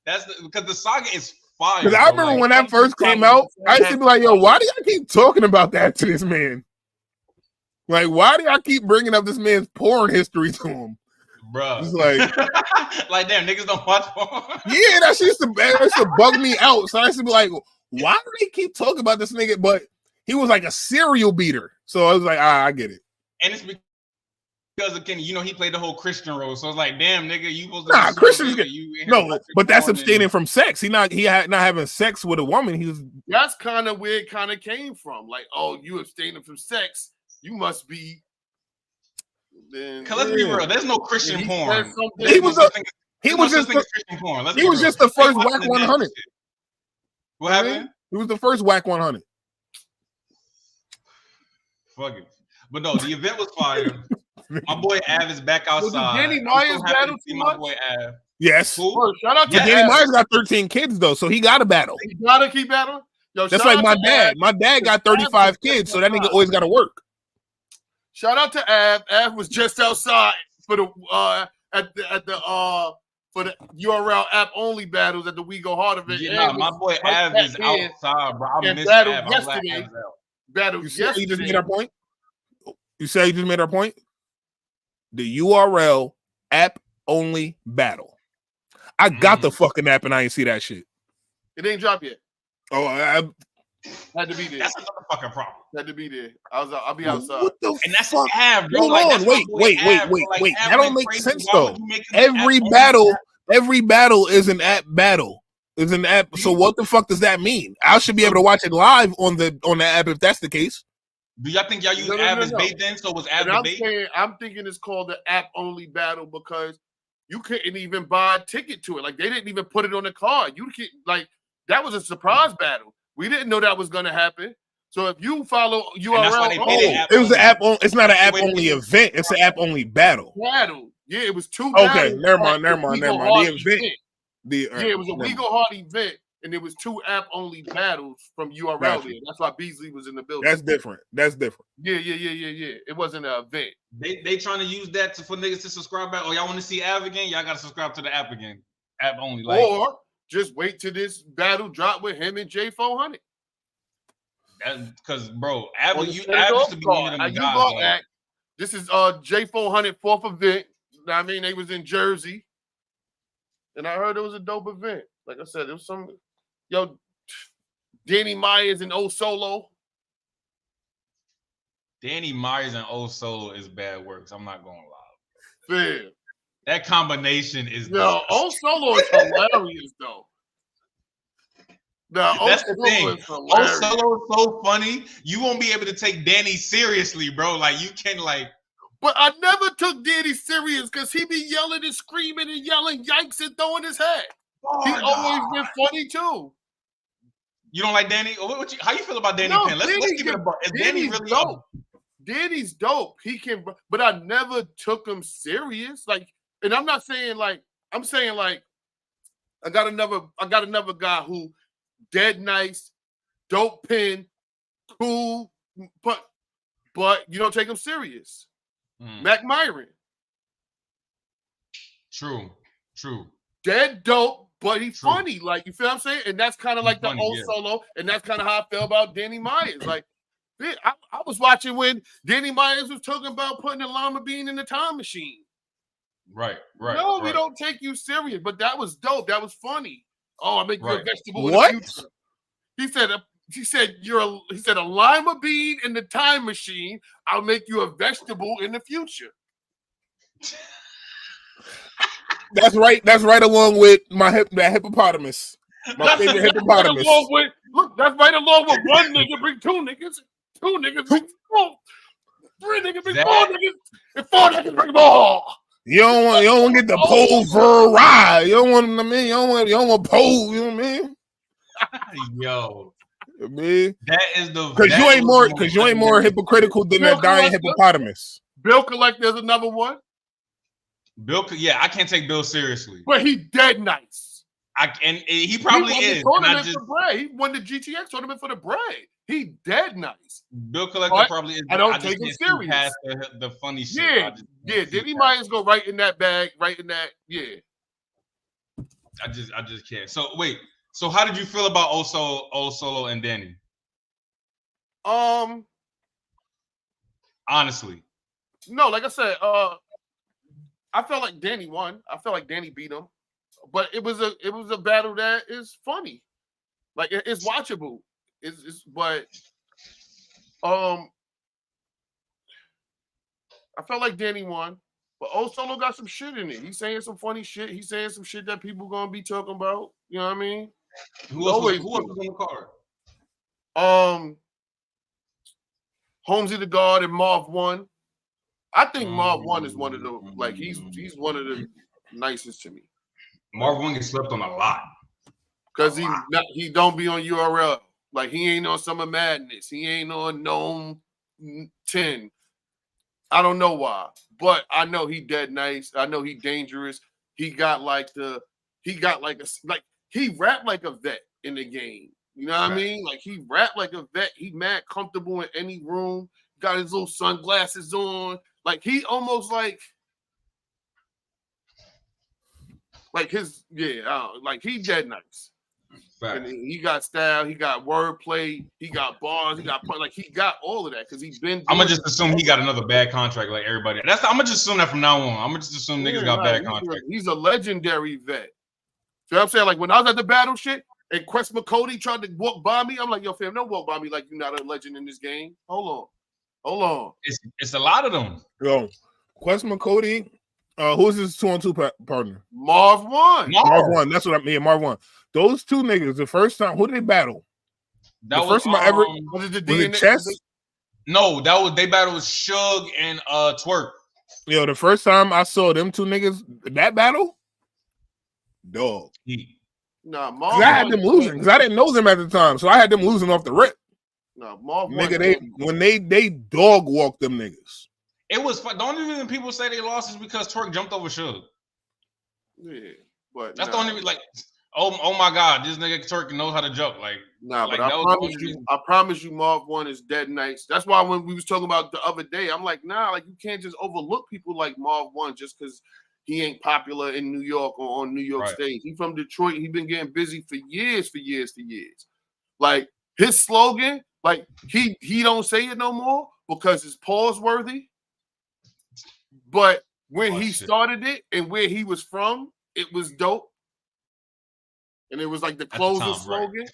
That's because the Saga is fire. Because I remember when that first came out, I used to be like, yo, why do y'all keep talking about that to this man? Like, why do y'all keep bringing up this man's porn history to him? Bro, it's like, damn, niggas don't watch porn. Yeah, that used to bug me out. So I used to be like, why do they keep talking about this nigga? But he was like a serial beater. So I was like, I get it. And it's because of Kenny, he played the whole Christian role. So it's like, damn, nigga, you supposed to Christian. No, but that's abstaining from sex. He not having sex with a woman. That's kind of where it kind of came from. Like, oh, you abstaining from sex, you must be. Cause let's be real, there's no Christian porn. He was just the first Whack 100. What happened? He was the first Whack 100. Fuck it. But no, the event was fire. My boy Av is back outside. Was Danny Myers battle too much? My boy Av. Yes. Cool. Shout out to Danny Myers got 13 kids though, so he got to battle. He got to keep battling. Yo, that's like my dad. My dad got 35 kids, so that nigga always got to work. Shout out to Av. Av was just outside for the for the URL app only battles at the We Go Hard event. Yeah, my boy Av is outside, bro. I miss Av. Yesterday. Battled yesterday. You just made our point. You say you just made our point. The URL app only battle. I got the fucking app and I ain't see that shit. It ain't dropped yet. Oh, Had to be there. That's another fucking problem. Had to be there. I'll be outside. What the And that's fuck? Av, bro. Hold Like, on, wait. Like, That don't make crazy. sense Why though. would you make an Every app battle is an app battle. Is an app. So what the fuck does that mean? I should be able to watch it live on the app if that's the case. Do y'all think y'all use Av as bait then? So was Av the bait? I'm thinking it's called the app only battle because you couldn't even buy a ticket to it. Like they didn't even put it on the card. You can't that was a surprise battle. We didn't know that was gonna happen. So if you follow URL, it was an app. It's not an app only event. It's an app only battle. Yeah, it was two. Okay, never mind. The event. It was a We Go Hard event, and there was 2 app only battles from URL. There. That's why Beasley was in the building. That's different. Yeah. It wasn't an event. They trying to use that for niggas to subscribe back. Oh, y'all want to see Av again? Y'all got to subscribe to the app again. App only. Or just wait till this battle drop with him and J400. That's because, bro, Av used to be one of them guys. This is J400 4th event. I mean, they was in Jersey. And I heard it was a dope event. Like I said, it was some Danny Myers and Old Solo. Danny Myers and Old Solo is bad works. I'm not gonna lie. Fair. That combination is Old Solo is hilarious though. That's the thing. Old Solo is so funny. You won't be able to take Danny seriously, bro. Like you can But I never took Danny serious because he be yelling and screaming and yelling yikes and throwing his head. He always been funny too. You don't like Danny? How you feel about Danny Penn? Let's give it a bar. Is Danny really dope? Danny's dope. He can, but I never took him serious. And I'm not saying I'm saying I got another guy who dead nice, dope pen, cool, but you don't take him serious. Mac Myron. True. Dead dope, but he's funny. You feel what I'm saying? And that's kind of like the Old Solo, and that's kind of how I feel about Danny Myers. I was watching when Danny Myers was talking about putting a llama bean in the time machine. Right. No, we don't take you serious, but that was dope. That was funny. Oh, I make you a vegetable in the future. He said a lima bean in the time machine. I'll make you a vegetable in the future. That's right. That's right along with that hippopotamus. My favorite hippopotamus. That's right along with one nigga bring 2 niggas. 2 niggas bring 4. 3 niggas bring 4 niggas. And 4 niggas bring more. You don't want to get the pole for a ride. You don't want. I mean, you don't want pole. You know what I mean? Yo. I mean, that is the because you ain't more hypocritical than that dying hippopotamus. Bill Collector's another one. I can't take Bill seriously. But he dead nice. He probably is. For bread. He won the GTX tournament for the bread. He dead nice. Bill Collector probably is. I don't take him serious. Past the funny shit. Danny Myers go right in that bag, right in that. Yeah. I just can't. So wait. So how did you feel about Old Solo and Danny? Honestly. No, like I said, I felt like Danny won. I felt like Danny beat him. But it was a battle that is funny. It's watchable. But I felt like Danny won. But Old Solo got some shit in it. He's saying some funny shit. He's saying some shit that people gonna be talking about. You know what I mean? Who else was on the card? Holmesy the God and Marv 1. I think Marv 1 is one of the he's one of the nicest to me. Marv 1 gets slept on a lot. Because he don't be on URL. He ain't on Summer Madness. He ain't on Gnome 10. I don't know why. But I know he dead nice. I know he dangerous. He got he rapped like a vet in the game. You know what I mean? He rapped like a vet. He mad comfortable in any room. Got his little sunglasses on. He almost he dead nice. And he got style, he got wordplay, he got bars, he got he got all of that because he's been. I'm gonna just assume he got another bad contract like everybody. I'm gonna just assume that from now on. I'm gonna just assume niggas got bad contracts. He's a legendary vet. See what I'm saying? When I was at the battle shit, And Quest McCody tried to walk by me. I'm like, yo, fam, don't walk by me like you're not a legend in this game. Hold on. It's a lot of them. Yo, Quest McCody. Who's his 2-on-2 partner? Marv 1. Marv 1. That's what I mean. Marv 1. Those two niggas. The first time, who did they battle? That the first time I ever was it the was DNA? it Chess? No, they battled Suge and Twerk. Yo, the first time I saw them two niggas that battle, dog. Nah, Marv. I had them losing because I didn't know them at the time, so I had them losing off the rip. No, Marv. Nigga, they dog walked them niggas. It was fun. The only reason people say they lost is because Twerk jumped over Suge. Yeah, but that's the only reason. Like, oh my God, this nigga Twerk knows how to jump. Like, but I promise you, Marv 1 is dead nice. That's why when we was talking about the other day, I'm like, nah, like you can't just overlook people like Marv 1 just because he ain't popular in New York or on New York stage. He from Detroit. He been getting busy for years. Like his slogan, like he don't say it no more because it's pause worthy. But when he started it and where he was from, it was dope. And it was like the closer slogan.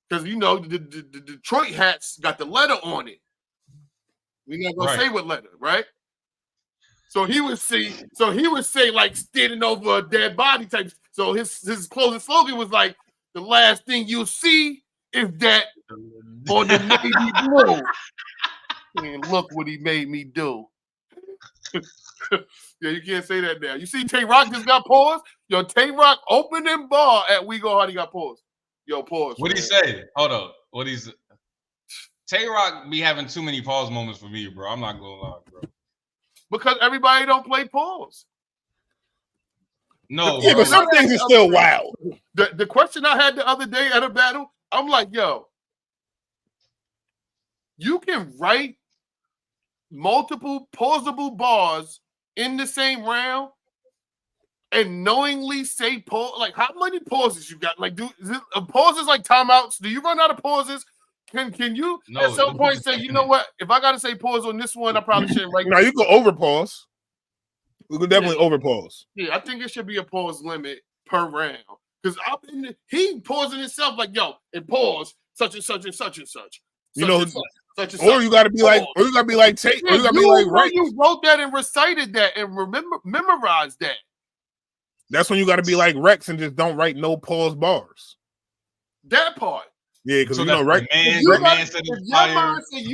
Because you know the Detroit hats got the letter on it. We're not gonna say what letter, right? So he would say like standing over a dead body type. So his closing slogan was like, the last thing you'll see is that on the navy blue. And look what he made me do. Yeah, you can't say that now. You see Tay Rock just got paused? Yo, Tay Rock opening bar at We Go Hard, he got paused. Yo, pause. What'd he say? Hold up. Tay Rock be having too many pause moments for me, bro. I'm not gonna lie, bro. Because everybody don't play pause. No. Yeah, but some things are still wild. The question I had the other day at a battle, I'm like, yo, you can write multiple pausable bars in the same round and knowingly say pause. Like, how many pauses you got? Like, pauses like timeouts? Do you run out of pauses? Can you at some point say, you know what? If I gotta say pause on this one, I probably shouldn't write. Now you can over pause. We could definitely over pause. Yeah, I think it should be a pause limit per round. Because he pausing himself like, yo, and pause such and such and such and such. You know, such and or you gotta be like, or you gotta be like Tate, or you gotta be like right. You wrote that and recited that and memorized that. That's when you gotta be like Rex and just don't write no pause bars. That part. Yeah, because you know, right? You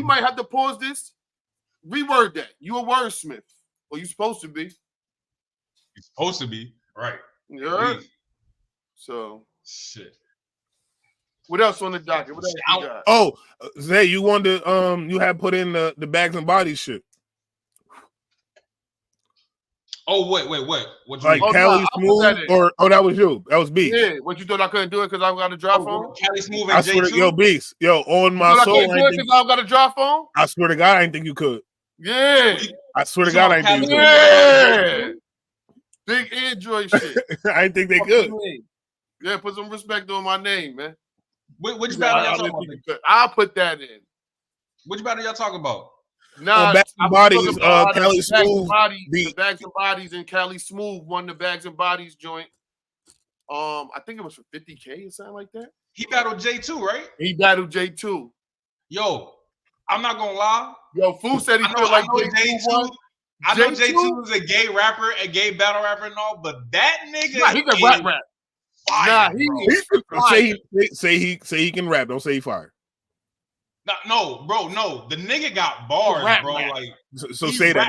might have to pause this. Reword that. You a wordsmith, or you supposed to be. You're supposed to be right. Yeah. So shit. What else on the docket? What else you got? Oh, Zay, you wanted you had put in the bags and bodies shit. Oh wait. What you like Cali Smooth or that was you? That was Beast. Yeah. What you thought I couldn't do it because I got a drop phone? Cali Smooth and I swear J2? to, yo, Beast, yo, on my soul, I couldn't do it because I got a drop phone. I swear to God, I didn't think you could. Yeah. I swear to God, I didn't think you could. Yeah. Big Android shit. I didn't think they could. Yeah, put some respect on my name, man. Which battle y'all talking about? I'll put that in. Which battle y'all talking about? Nah, Bags and Bodies, Cali Smooth. The Bags and Bodies and Cali Smooth won the Bags and Bodies joint. I think it was for 50K or something like that. He battled J2, right? He battled J2. Yo, I'm not gonna lie. Yo, Fu said he felt like J2. I know J2 is a gay rapper, a gay battle rapper and all, but that nigga, nah, he can rap. Fire, say he can rap. Don't say he fire. No, bro, no. The nigga got bars, rap, bro. rap. Like, so say that.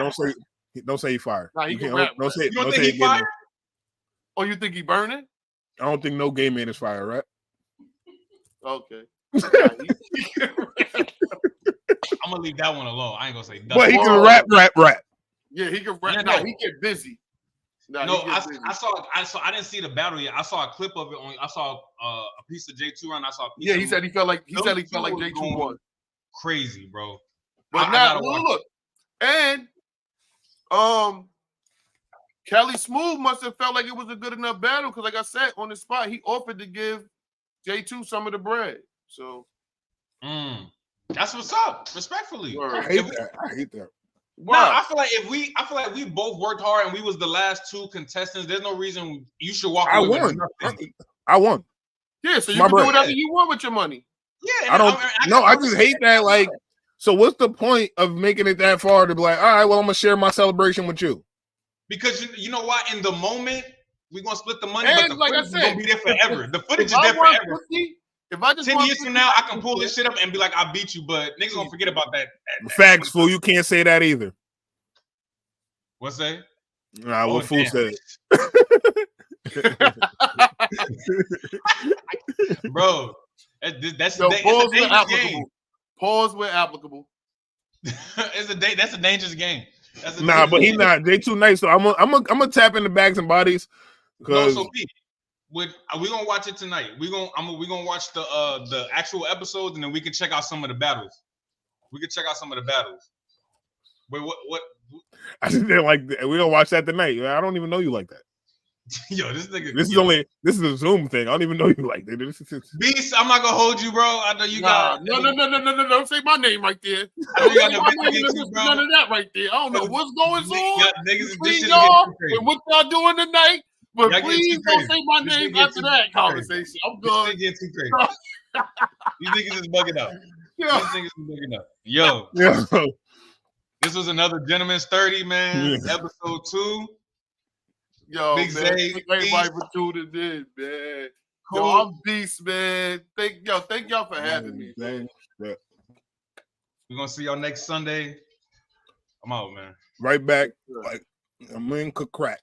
Don't say he fire. Nah, he you can rap. Don't say. You don't don't think say he fire? Oh, you think he burning? I don't think no gay man is fire, right? Okay. I'm gonna leave that one alone. I ain't gonna say nothing. But he can rap. Yeah, he can rap. Yeah, nah, no. he get busy. Nah, no, I saw. I didn't see the battle yet. I saw a clip of it. I saw a piece of J2 run. I saw. Yeah, he said he felt like J2 won. Crazy, bro. But now look, and Cali Smooth must have felt like it was a good enough battle because, like I said, on the spot, he offered to give J2 some of the bread. So, that's what's up. Respectfully, I hate that. No, I feel like we both worked hard and we was the last two contestants. There's no reason you should walk away with nothing. I won. Yeah, so you My can do bread. whatever you want with your money. Yeah, I just hate that. Like, so what's the point of making it that far to be like, all right, well, I'm gonna share my celebration with you? Because you know what? In the moment, we're gonna split the money, And but the like I footage is said, gonna be there forever. The footage is If I there want forever. 50, if I just 10 want years 50, from now, I can pull this shit up and be like, I beat you, but niggas gonna forget about that. Facts, fool. You can't say that either. What's that? Nah, what fool said? Bro, that's Yo, a pause where dangerous applicable. game. Pause where applicable. That's a dangerous game. Nah, but he not. They too nice. So I'm gonna tap into Bags and Bodies. No, so Pete, we gonna watch it tonight. We gonna watch the actual episodes, and then we can check out some of the battles. Wait, what? I just didn't like that. We gonna watch that tonight. I don't even know you like that. Yo, this nigga. This is a Zoom thing. I don't even know you like that. Beast, I'm not gonna hold you, bro. I know you got. No. Don't say my name right there. I know you got None of that right there. I don't know what's going on between y'all y'all and what y'all doing tonight. But y'all please don't say my name after that conversation. I'm good. This nigga too crazy. These niggas is bugging out. Yeah. These niggas is bugging out. Yo, this was another Gentleman's 30, man. Episode 2. Yo, Big man. Zay, Thank everybody for tuning in, man. Cool. Yo, I'm Beast, man. Thank y'all for having me. We're gonna see y'all next Sunday. I'm out, man. Right back. Like I'm in crack.